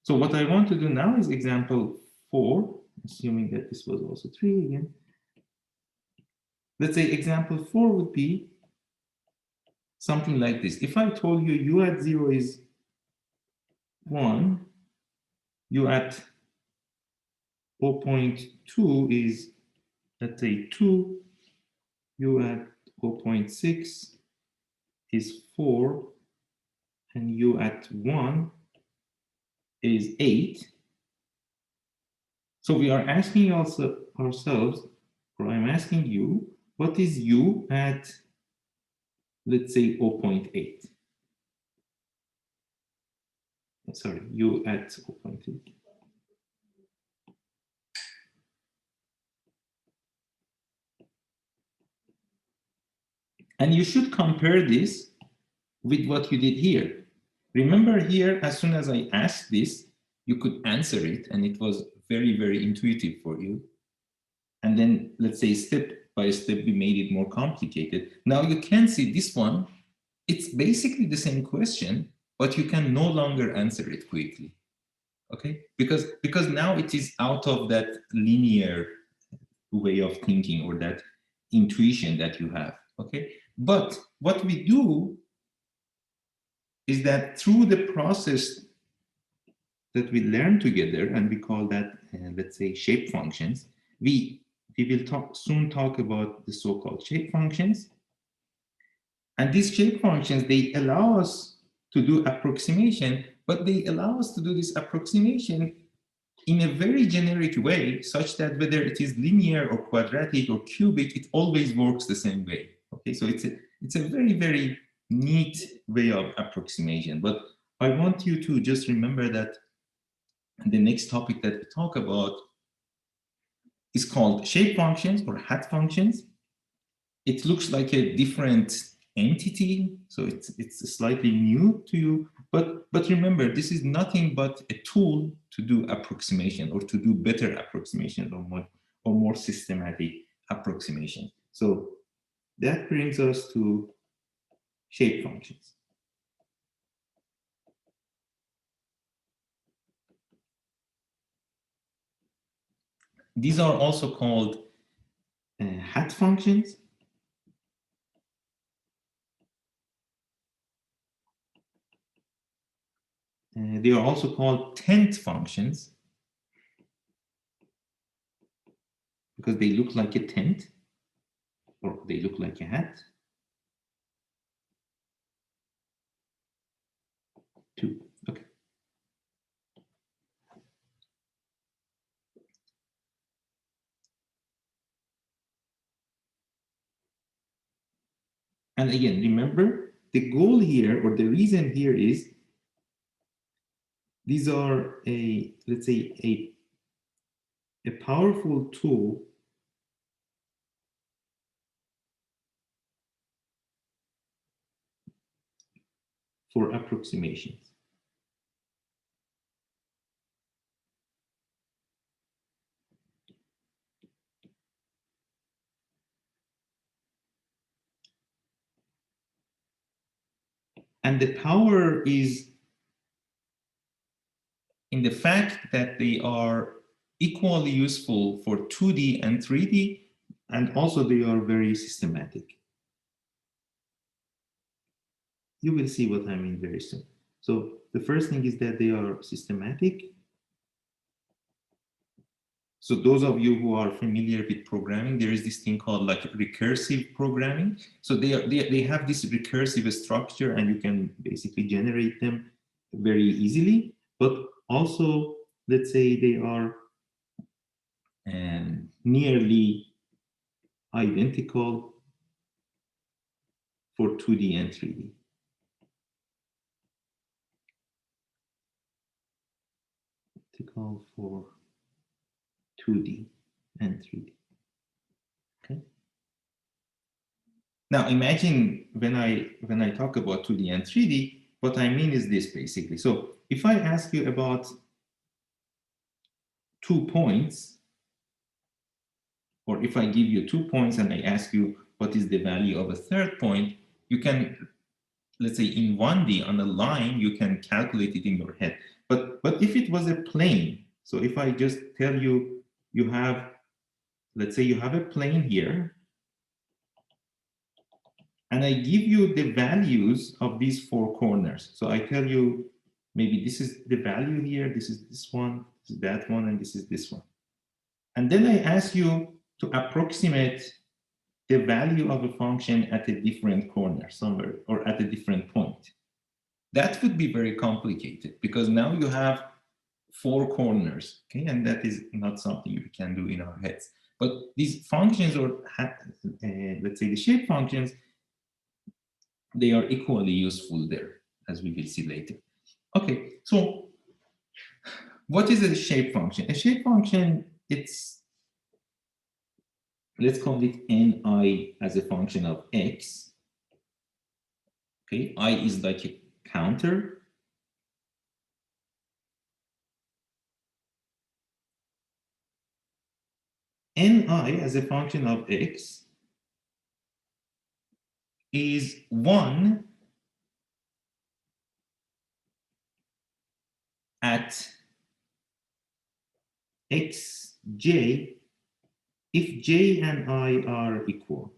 So what I want to do now is example 4, assuming that this was also 3 again. Let's say example 4 would be something like this. If I told you u at 0 is 1, u at 0.2 is, let's say, 2, u at 0.6 is 4, and u at 1 is 8. So we are asking ourselves, or I'm asking you, what is u at, let's say, 0.8? Sorry, u at 0.8. And you should compare this with what you did here. Remember here, as soon as I asked this, you could answer it, and it was very, very intuitive for you. And then, let's say, step by step, we made it more complicated. Now you can see this one, it's basically the same question, but you can no longer answer it quickly. Okay, because now it is out of that linear way of thinking or that intuition that you have. Okay, but what we do is that through the process that we learn together, and we call that, let's say, shape functions, we will soon talk about the so-called shape functions. And these shape functions, they allow us to do approximation, but they allow us to do this approximation in a very generic way, such that whether it is linear or quadratic or cubic, it always works the same way. Okay, so it's a very, very neat way of approximation. But I want you to just remember that the next topic that we talk about is called shape functions or hat functions. It looks like a different entity, so it's slightly new to you, But remember, this is nothing but a tool to do approximation or to do better approximation or more systematic approximation. So that brings us to shape functions. These are also called hat functions. They are also called tent functions because they look like a tent or they look like a hat. Two. Okay. And again, remember, the goal here or the reason here is these are let's say, a powerful tool for approximations. And the power is in the fact that they are equally useful for 2D and 3D, and also they are very systematic. You will see what I mean very soon. So the first thing is that they are systematic. So those of you who are familiar with programming, there is this thing called like recursive programming. So they have this recursive structure and you can basically generate them very easily. But also, let's say they are nearly identical for 2D and 3D. Identical for 2D and 3D. Okay. Now imagine when I talk about 2D and 3D, what I mean is this basically. So if I ask you about 2 points, or if I give you 2 points and I ask you what is the value of a third point, you can, let's say in 1D on a line, you can calculate it in your head. But if it was a plane, so if I just tell you, you have, let's say you have a plane here, and I give you the values of these 4 corners. So I tell you, maybe this is the value here, this is this one, this is that one, and this is this one. And then I ask you to approximate the value of a function at a different corner somewhere or at a different point. That would be very complicated because now you have 4 corners, okay? And that is not something you can do in our heads. But these functions, or let's say the shape functions, they are equally useful there, as we will see later. Okay, so what is a shape function? A shape function, it's, let's call it ni as a function of x. Okay, I is like a counter. Ni as a function of x is 1 at xj if j and I are equal.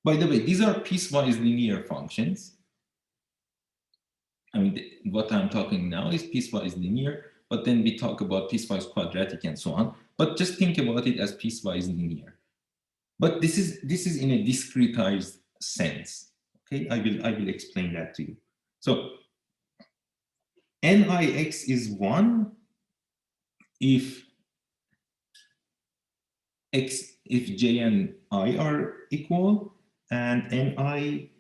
By the way, these are piecewise linear functions. I mean, what I'm talking now is piecewise linear, but then we talk about piecewise quadratic and so on. But just think about it as piecewise linear. But this is in a discretized sense. Okay, I will explain that to you. So nix is 1 if j and I are equal, and ni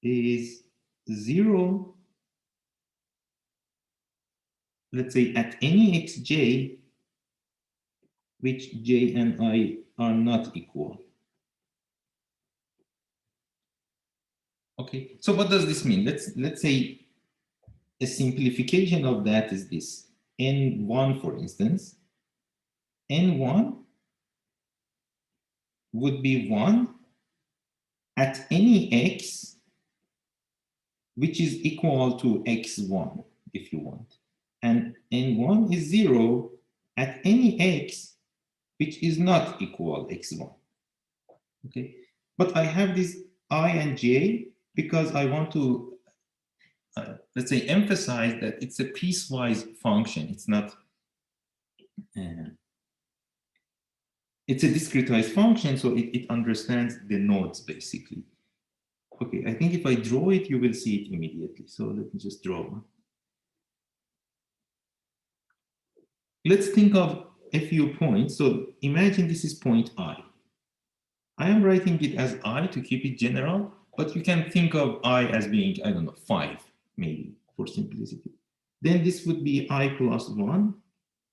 is 0, let's say at any xj which j and I are not equal. Okay, so what does this mean? Let's say a simplification of that is this. N1, for instance, N1 would be 1 at any x which is equal to x1, if you want. And N1 is 0 at any x which is not equal x1. Okay, but I have this I and j because I want to, let's say, emphasize that it's a piecewise function. It's not, it's a discretized function, so it understands the nodes, basically. Okay, I think if I draw it, you will see it immediately. So let me just draw one. Let's think of a few points. So imagine this is point I. I am writing it as I to keep it general, but you can think of I as being, I don't know, 5, maybe, for simplicity. Then this would be I plus 1.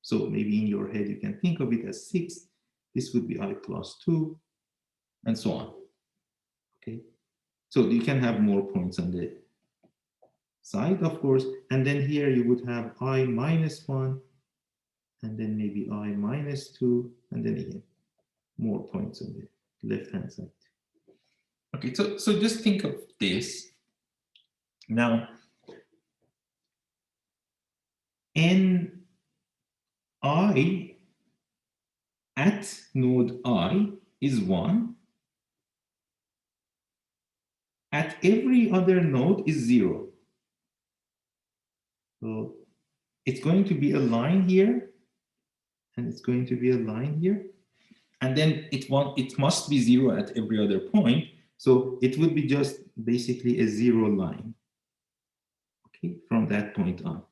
So maybe in your head, you can think of it as 6. This would be I plus 2, and so on. Okay. So you can have more points on the side, of course. And then here you would have I minus 1, and then maybe I minus 2, and then again, more points on the left-hand side. Okay, so just think of this. Now, Ni at node I is 1. At every other node is 0. So it's going to be a line here, and it's going to be a line here. And then it must be 0 at every other point. So it would be just basically a 0 line, okay, from that point on.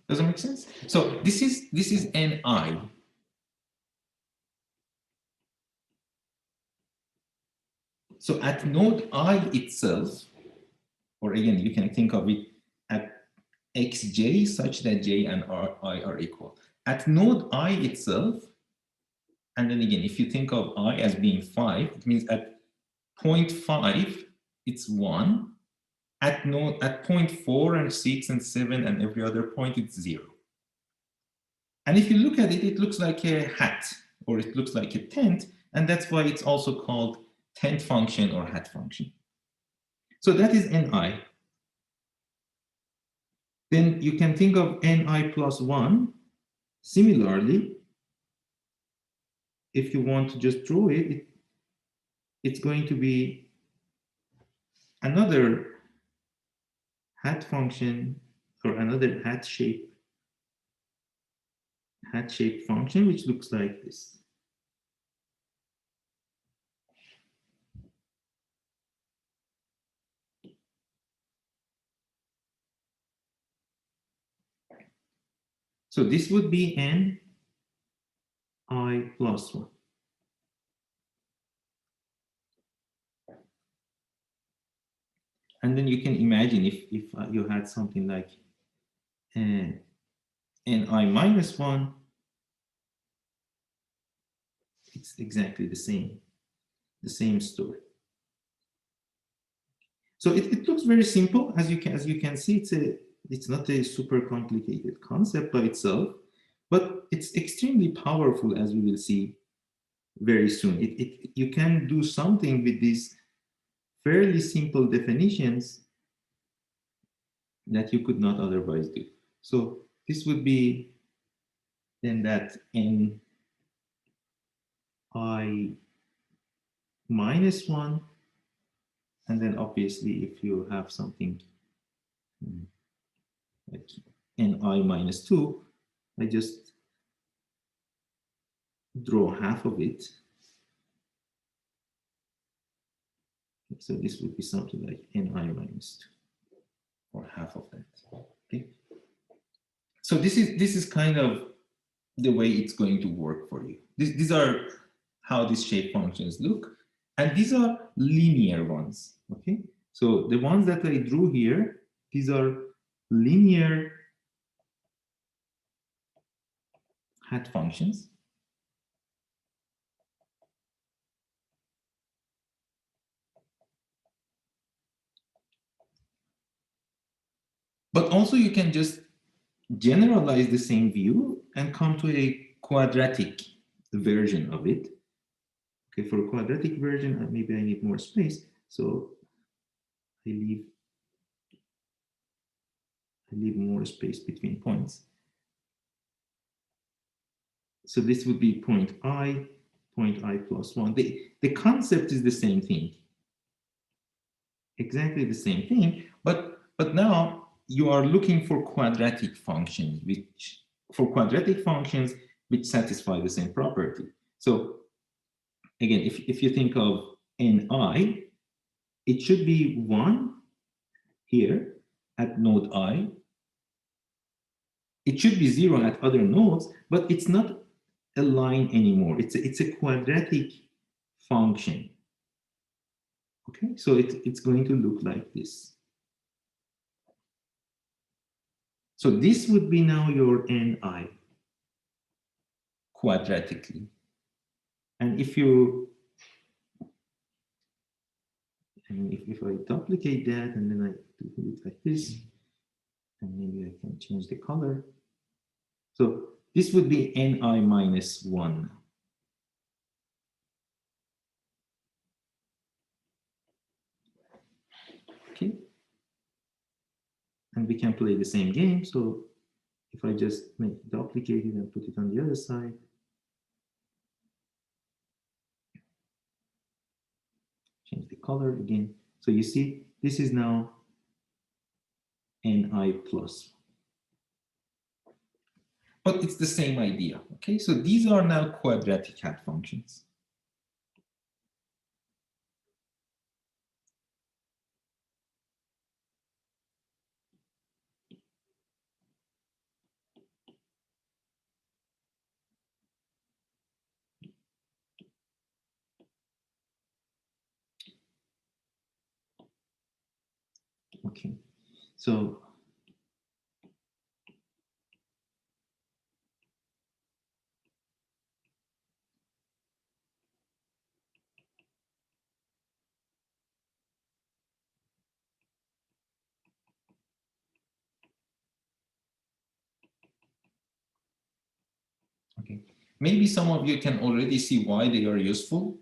Does that make sense? So this is Ni. So at node I itself, or again, you can think of it at xj such that j and I are equal. At node I itself, and then again, if you think of I as being 5, it means at 0.5, it's 1. At 0.4 and 6 and 7 and every other point, it's 0. And if you look at it, it looks like a hat, or it looks like a tent, and that's why it's also called tent function or hat function. So that is Ni. Then you can think of Ni plus 1. Similarly, if you want to just draw it, it's going to be another hat function or another hat shape function, which looks like this. So this would be Ni plus 1. And then you can imagine if you had something like Ni minus 1, it's exactly the same story. So it looks very simple. As you can see, it's not a super complicated concept by itself, but it's extremely powerful, as we will see very soon. You can do something with these fairly simple definitions that you could not otherwise do. So this would be then that Ni minus 1, and then obviously if you have something like Ni minus 2, I just draw half of it. So this would be something like Ni minus 2, or half of that. Okay. So this is kind of the way it's going to work for you. These are how these shape functions look, and these are linear ones. Okay. So the ones that I drew here, these are linear hat functions. But also you can just generalize the same view and come to a quadratic version of it. Okay, for a quadratic version, maybe I need more space, so I leave more space between points. So this would be point I plus 1. The concept is the same thing, exactly the same thing, but now you are looking for quadratic functions which satisfy the same property. So again, if you think of ni, it should be 1 here at node I. It should be 0 at other nodes, but it's not a line anymore. It's a quadratic function. Okay, so it's going to look like this. So this would be now your ni quadratically. And if I duplicate that and then I do it like this, and maybe I can change the color. So this would be ni minus 1. Okay. And we can play the same game. So if I just duplicate it and put it on the other side, change the color again. So you see, this is now ni plus. But it's the same idea. Okay, so these are now quadratic hat functions. Okay, so okay, maybe some of you can already see why they are useful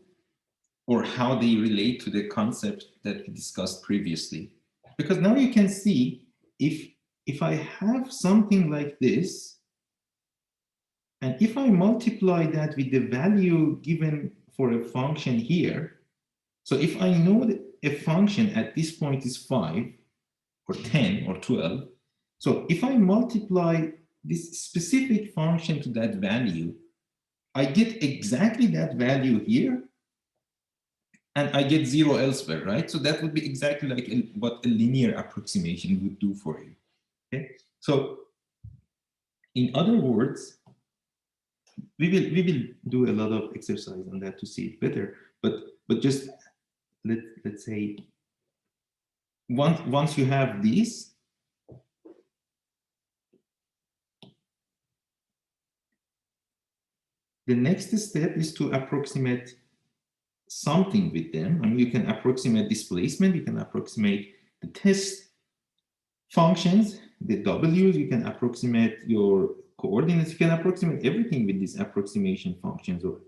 or how they relate to the concept that we discussed previously. Because now you can see if I have something like this, and if I multiply that with the value given for a function here, so if I know that a function at this point is 5 or 10 or 12, so if I multiply this specific function to that value, I get exactly that value here, and I get 0 elsewhere, right? So that would be exactly like what a linear approximation would do for you. Okay, so in other words, we will do a lot of exercise on that to see it better. But just let's say once you have these, the next step is to approximate something with them. I mean, you can approximate displacement, you can approximate the test functions, the W's, you can approximate your coordinates, you can approximate everything with these approximation functions, or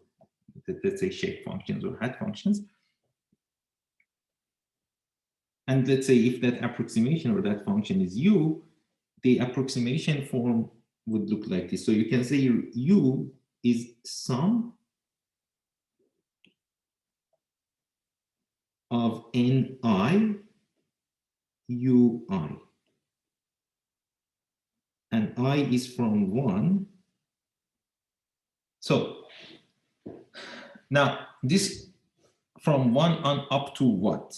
let's say shape functions or hat functions. And let's say if that approximation or that function is u, the approximation form would look like this. So you can say your u is sum of ni ui. And I is from 1. So now this from 1 on up to what?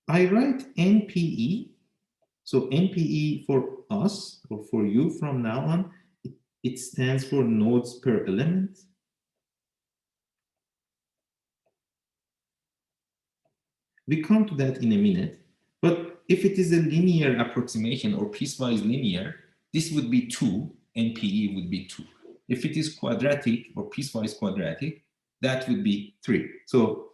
I write NPE. So NPE for us or for you from now on, it stands for nodes per element. We come to that in a minute. But if it is a linear approximation or piecewise linear, this would be 2, NPE would be 2. If it is quadratic or piecewise quadratic, that would be 3. So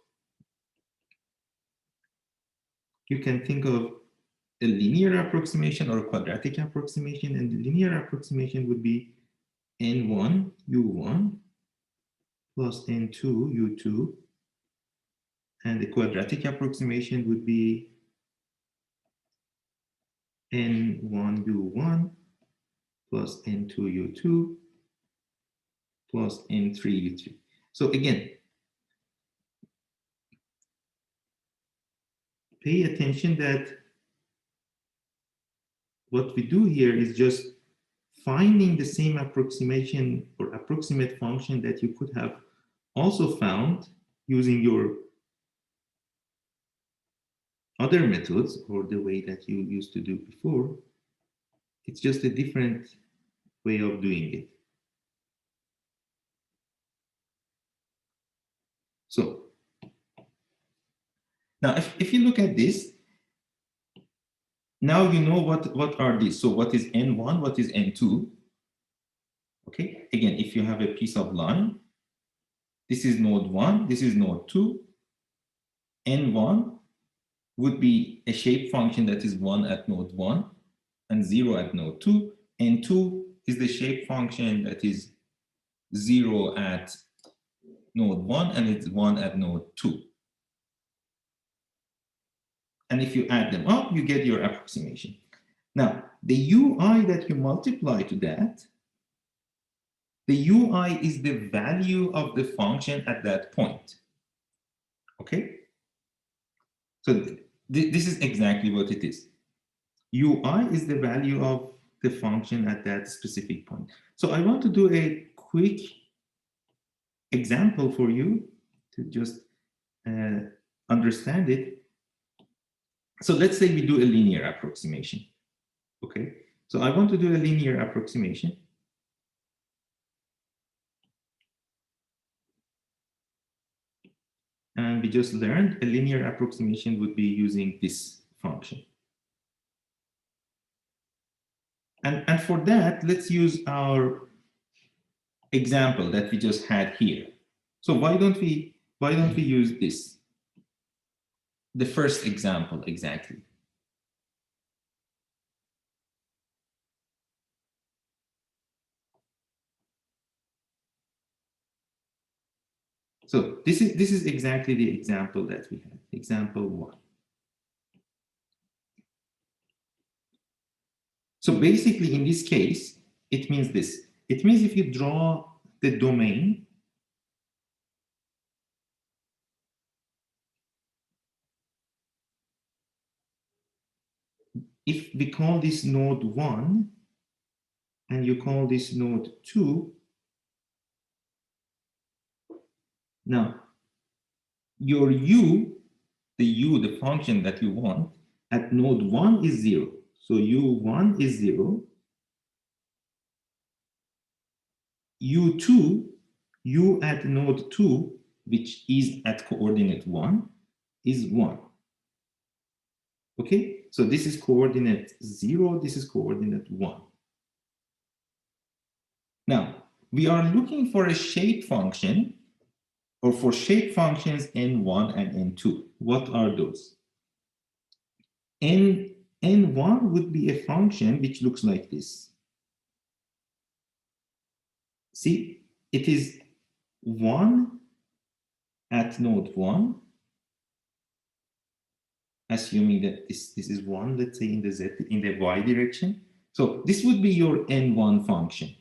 you can think of a linear approximation or a quadratic approximation, and the linear approximation would be n1 u1 plus n2 u2, and the quadratic approximation would be n1 u1 plus n2 u2 plus n3 u3. So again, pay attention that what we do here is just finding the same approximation or approximate function that you could have also found using your other methods or the way that you used to do before. It's just a different way of doing it. So now if you look at this, now you know what are these. So what is n1, what is n2? Okay, again, if you have a piece of line, this is node 1, this is node 2. n1 would be a shape function that is 1 at node 1 and 0 at node 2. n2 is the shape function that is 0 at node 1 and it's 1 at node 2. And if you add them up, you get your approximation. Now, the UI that you multiply to that, the UI is the value of the function at that point. Okay? So this is exactly what it is. UI is the value of the function at that specific point. So I want to do a quick example for you to just understand it. So let's say we do a linear approximation. Okay, so I want to do a linear approximation. And we just learned a linear approximation would be using this function. And for that, let's use our example that we just had here. So why don't we use this? The first example exactly. So this is exactly the example that we had. Example 1. So basically, in this case, it means this. It means if you draw the domain, if we call this node 1 and you call this node 2, now your the function that you want at node 1 is 0. So u1 is 0. u2, u at node 2, which is at coordinate 1, is 1. Okay, so this is coordinate 0, this is coordinate 1. Now, we are looking for a shape function, or for shape functions n1 and n2. What are those? n1 would be a function which looks like this. See, it is 1 at node 1, assuming that this is 1, let's say in the y direction. So this would be your n1 function.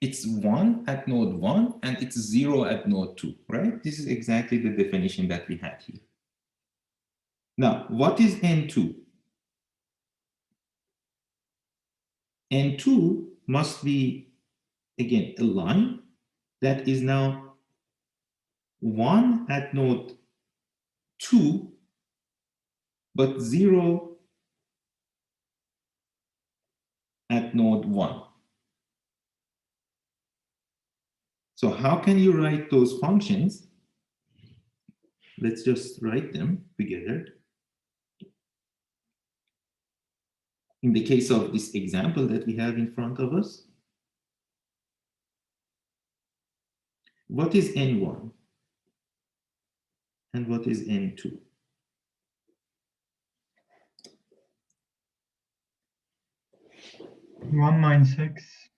It's 1 at node 1 and it's 0 at node 2, right? This is exactly the definition that we had here. Now, what is n2? n2 must be, again, a line that is now 1 at node 2, but 0 at node 1. So how can you write those functions? Let's just write them together. in the case of this example that we have in front of us, what is n1 and what is n2? 1 minus x,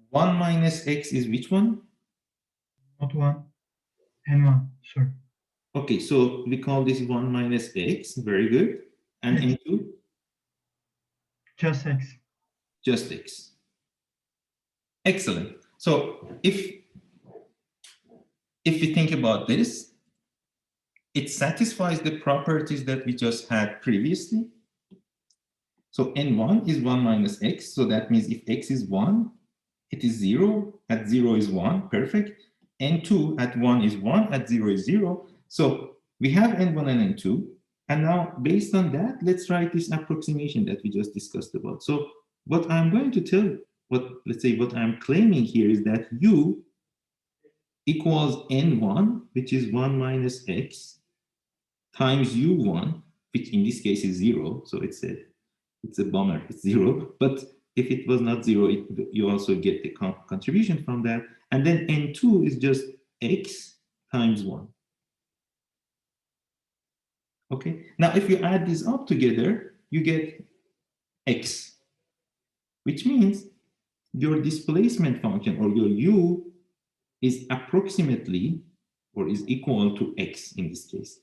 1 minus x is which one? not 1, n1, sorry. Okay, so we call this 1 minus x, very good. And Yes. n2? Just x. Just x. Excellent. So if we think about this, it satisfies the properties that we just had previously. So n1 is 1 minus x, so that means if x is 1, it is 0, at 0 is 1, perfect. n2 at 1 is 1, at 0 is 0. So we have n1 and n2, and now based on that, let's write this approximation that we just discussed about. So what I'm going to tell, let's say what I'm claiming here is that u equals n1, which is 1 minus x, times u1, which in this case is 0, so it's a bummer, it's 0, but if it was not 0, you also get the contribution from that. And then n2 is just x times 1. Okay, now if you add these up together, you get x, which means your displacement function, or your u, is approximately or is equal to x in this case.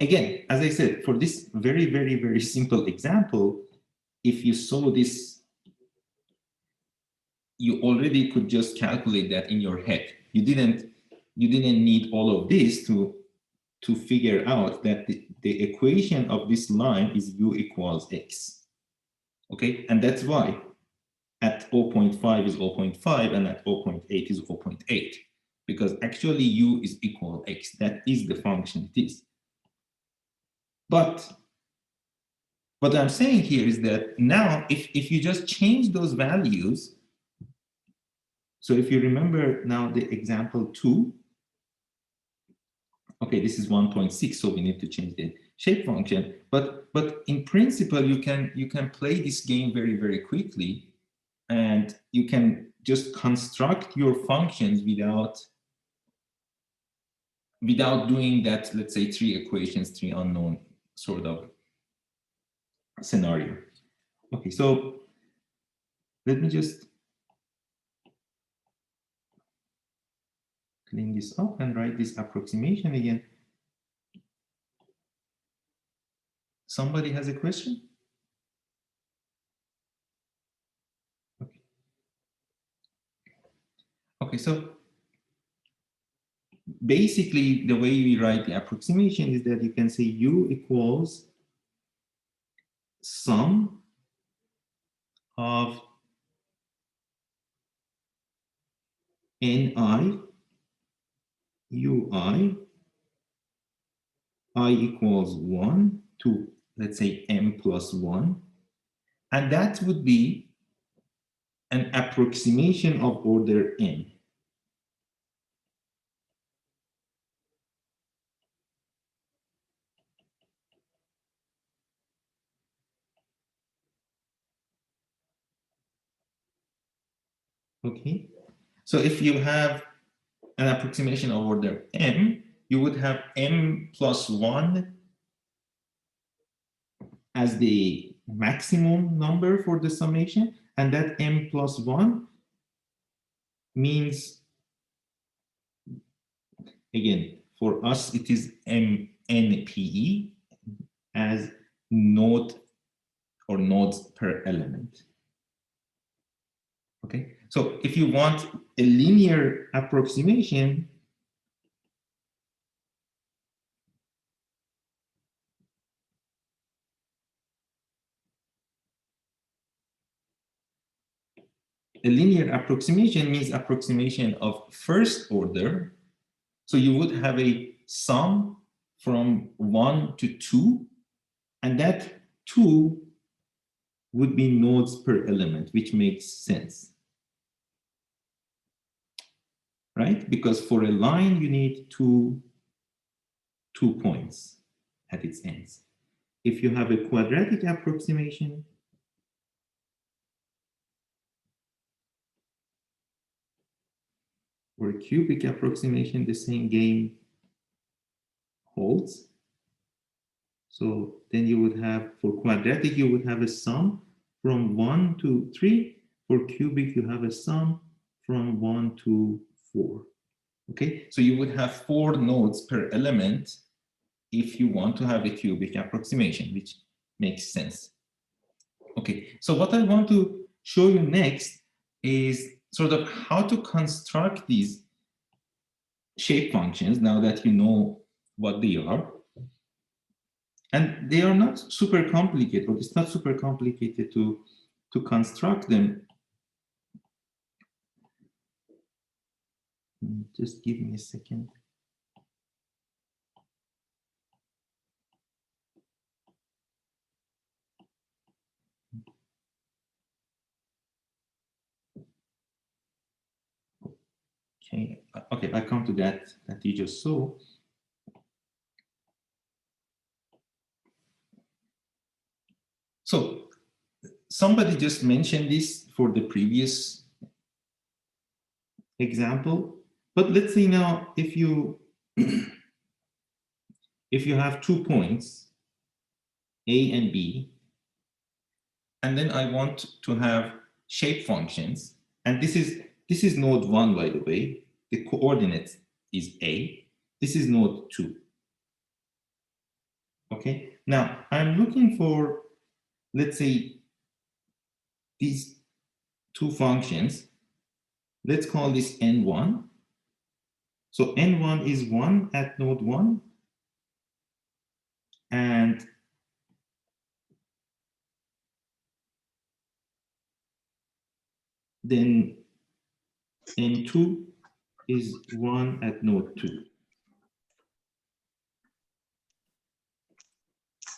Again, as I said, for this very, very, very simple example, if you saw this, you already could just calculate that in your head. You didn't need all of this to figure out that the equation of this line is u equals x. Okay, and that's why at 0.5 is 0.5 and at 0.8 is 0.8, because actually u is equal x. That is the function it is. But what I'm saying here is that now if you just change those values, so if you remember now the example 2, okay, this is 1.6, so we need to change the shape function. But in principle, you can play this game very, very quickly, and you can just construct your functions without doing that, let's say 3 equations, 3 unknown sort of scenario. Okay, so let me just clean this up and write this approximation again. Somebody has a question? Okay. Okay, so basically the way we write the approximation is that you can say u equals sum of ni ui I equals 1 to, let's say, m plus 1, and that would be an approximation of order n. Okay, so if you have an approximation of order m, you would have m plus 1 as the maximum number for the summation, and that m plus 1 means, again, for us it is npe as node or nodes per element. Okay, so if you want a linear approximation, means approximation of first order. So you would have a sum from 1 to 2, and that 2 would be nodes per element, which makes sense, right? Because for a line, you need two points. at its ends. If you have a quadratic approximation, or a cubic approximation, the same game holds. So then you would have, for quadratic, you would have a sum from 1 to 3. For cubic, you have a sum from 1 to 4. Okay, so you would have 4 nodes per element if you want to have a cubic approximation, which makes sense. Okay, so what I want to show you next is sort of how to construct these shape functions now that you know what they are. And they are not super complicated, or it's not super complicated to construct them. Just give me a second. Okay, I come to that you just saw. So somebody just mentioned this for the previous example, but let's say now if you if you have 2 points, A and B, and then I want to have shape functions, and this is node 1, by the way. The coordinate is A. This is node 2. Okay, now I'm looking for, let's say, these 2 functions. Let's call this N1. So N1 is 1 at node 1, and then N2 is 1 at node 2.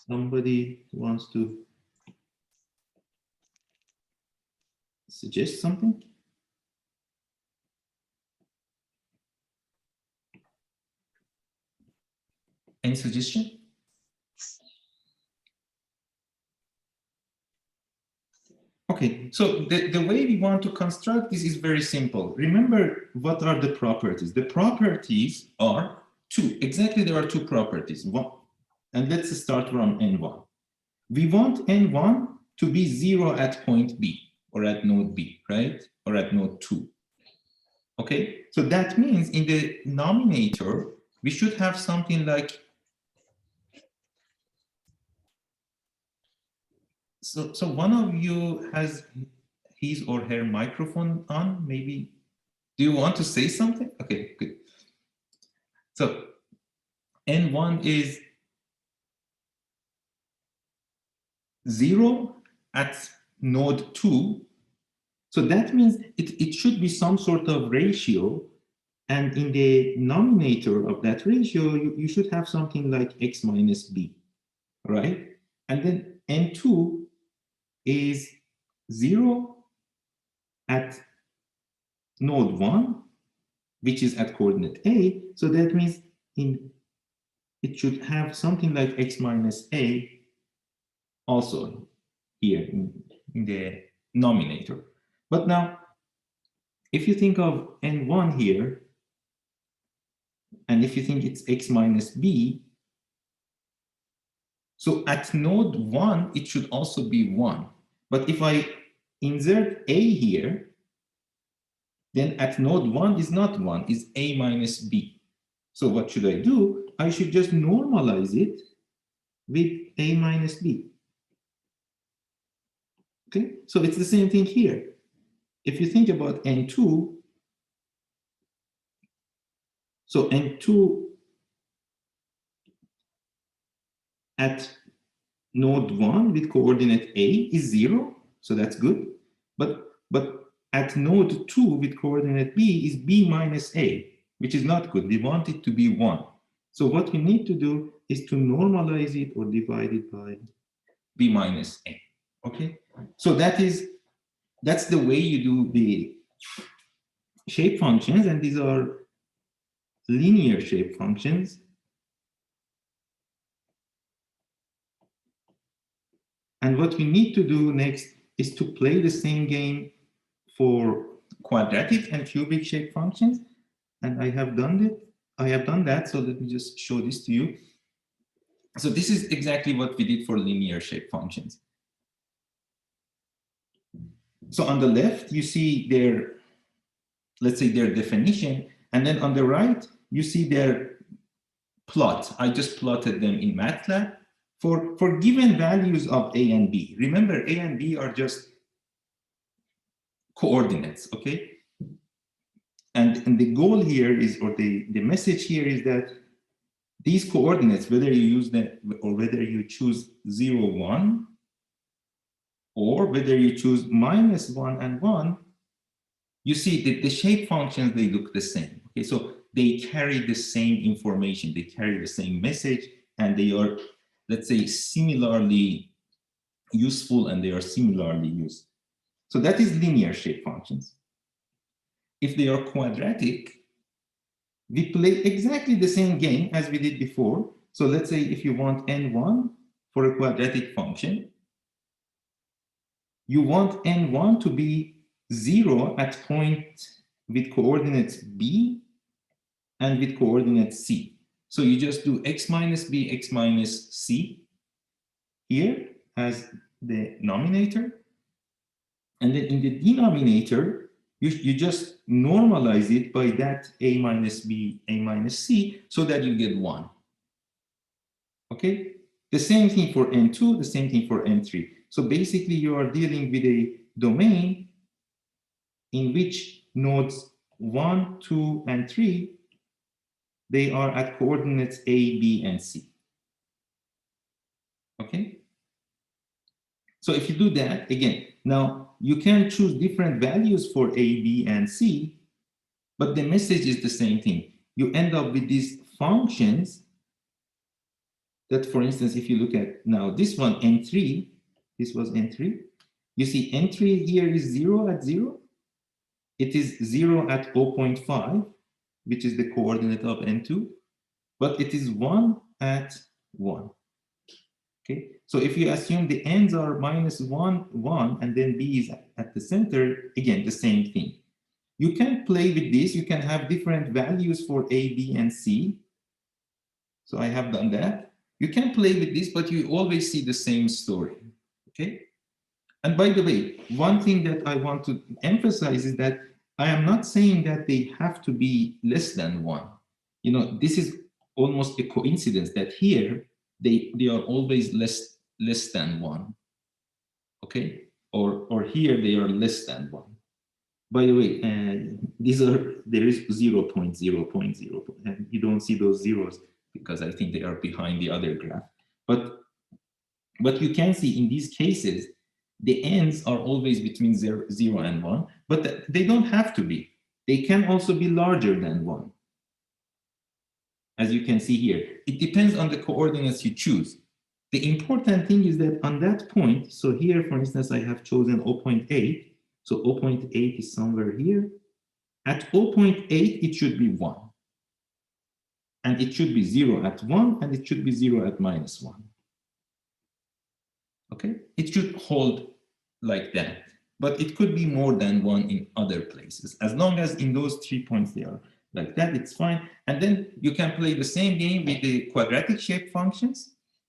Somebody wants to suggest something? Any suggestion? Okay, so the way we want to construct this is very simple. Remember, what are the properties? The properties are 2. Exactly, there are 2 properties. One, and let's start from N1. We want N1 to be 0 at point B, or at node B, right? Or at node 2. Okay, so that means in the denominator, we should have something like, so one of you has his or her microphone on, maybe. Do you want to say something? Okay, good. So N1 is 0 at node 2. So that means it should be some sort of ratio. And in the denominator of that ratio, you should have something like x minus b, right? And then N2 is 0 at node 1, which is at coordinate A. So that means it should have something like x minus a also here in the denominator. But now, if you think of N1 here, and if you think it's x minus b, so at node 1, it should also be 1. But if I insert a here, then at node 1 is not 1, is a minus b. So what should I do? I should just normalize it with a minus b. Okay, so it's the same thing here. If you think about N2, so N2 at node 1 with coordinate A is 0, so that's good. But at node 2 with coordinate B is B minus A, which is not good. We want it to be 1. So what we need to do is to normalize it or divide it by B minus A. Okay, so that's the way you do the shape functions, and these are linear shape functions. And what we need to do next is to play the same game for quadratic and cubic shape functions. And I have done it. I have done that. So let me just show this to you. So this is exactly what we did for linear shape functions. So on the left, you see their, let's say, their definition. And then on the right, you see their plot. I just plotted them in MATLAB for given values of A and B. Remember, A and B are just coordinates, okay? And the goal here is, or the message here is that these coordinates, whether you use them or whether you choose 0, 1, or whether you choose -1 and 1, you see that the shape functions, they look the same. Okay, so they carry the same information, they carry the same message, and they are, let's say, similarly useful, and they are similarly used. So that is linear shape functions. If they are quadratic, we play exactly the same game as we did before. So let's say if you want n1 for a quadratic function, you want n1 to be 0 at point with coordinates b and with coordinates c. So you just do x minus b, x minus c here as the nominator. And then in the denominator, you just normalize it by that a minus b, a minus c, so that you get 1. Okay? The same thing for n2, the same thing for n3. So basically, you are dealing with a domain in which nodes 1, 2, and 3, they are at coordinates a, b, and c. Okay? So if you do that, again, now you can choose different values for a, b, and c, but the message is the same thing. You end up with these functions that, for instance, if you look at now this one, n3, this was n3, you see n3 here is 0 at 0. It is 0 at 0.5, which is the coordinate of n2, but it is 1 at 1. Okay, so if you assume the ends are -1, 1, and then b is at the center, again, the same thing. You can play with this. You can have different values for a, b, and c. So I have done that. You can play with this, but you always see the same story. Okay? And by the way, one thing that I want to emphasize is that I am not saying that they have to be less than 1. You know, this is almost a coincidence that here they are always less than 1. Okay? Or here they are less than 1. By the way, there is 0.0.0, and you don't see those zeros because I think they are behind the other graph. But you can see in these cases, the ends are always between 0 and 1, but they don't have to be. They can also be larger than 1. As you can see here, it depends on the coordinates you choose. The important thing is that on that point, so here, for instance, I have chosen 0.8. So 0.8 is somewhere here. At 0.8, it should be 1. And it should be 0 at 1, and it should be 0 at -1. Okay? It should hold like that. But it could be more than 1 in other places. As long as in those 3 points they are like that, it's fine. And then you can play the same game with the quadratic shape functions.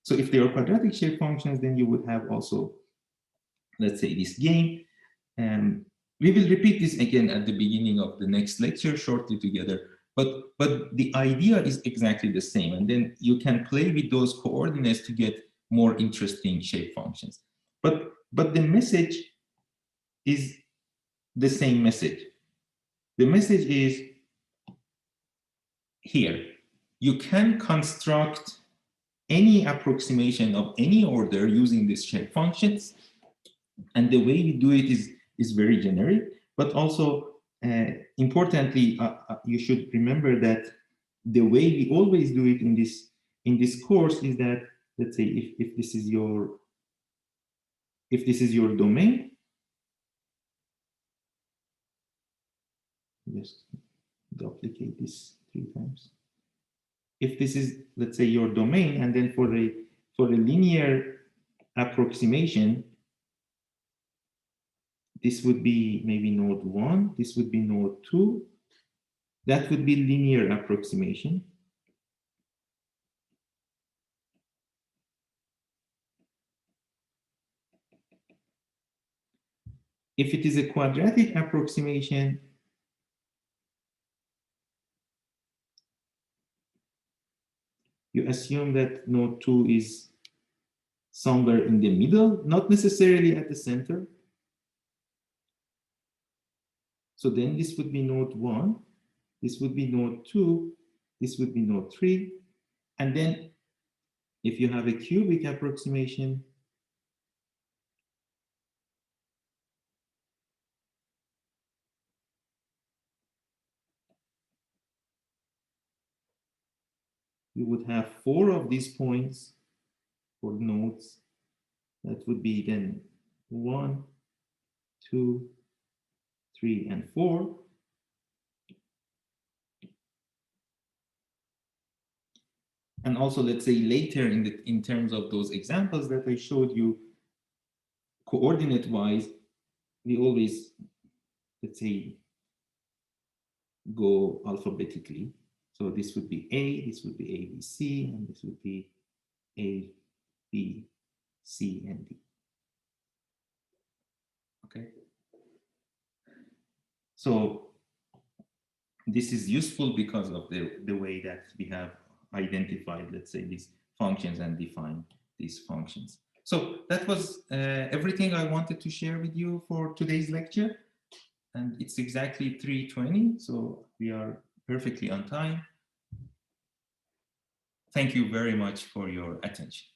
So if they are quadratic shape functions, then you would have also, let's say, this game. And we will repeat this again at the beginning of the next lecture shortly together. But the idea is exactly the same. And then you can play with those coordinates to get more interesting shape functions. But the message is the same message. The message is here. You can construct any approximation of any order using these shape functions. And the way we do it is very generic, but also importantly, you should remember that the way we always do it in this course is that, let's say, if this is your domain, just duplicate this 3 times. If this is, let's say, your domain, and then for a linear approximation, this would be maybe node 1, this would be node 2, that would be linear approximation. If it is a quadratic approximation, you assume that node 2 is somewhere in the middle, not necessarily at the center. So then this would be node 1, this would be node 2, this would be node 3. And then if you have a cubic approximation, you would have 4 of these points for nodes. That would be then 1, 2, 3, and 4. And also, let's say later in terms of those examples that I showed you, coordinate-wise, we always, let's say, go alphabetically. So this would be A, this would be A, B, C, and this would be A, B, C, and D. Okay. So this is useful because of the way that we have identified, let's say, these functions and defined these functions. So that was everything I wanted to share with you for today's lecture. And it's exactly 3:20, so we are perfectly on time. Thank you very much for your attention.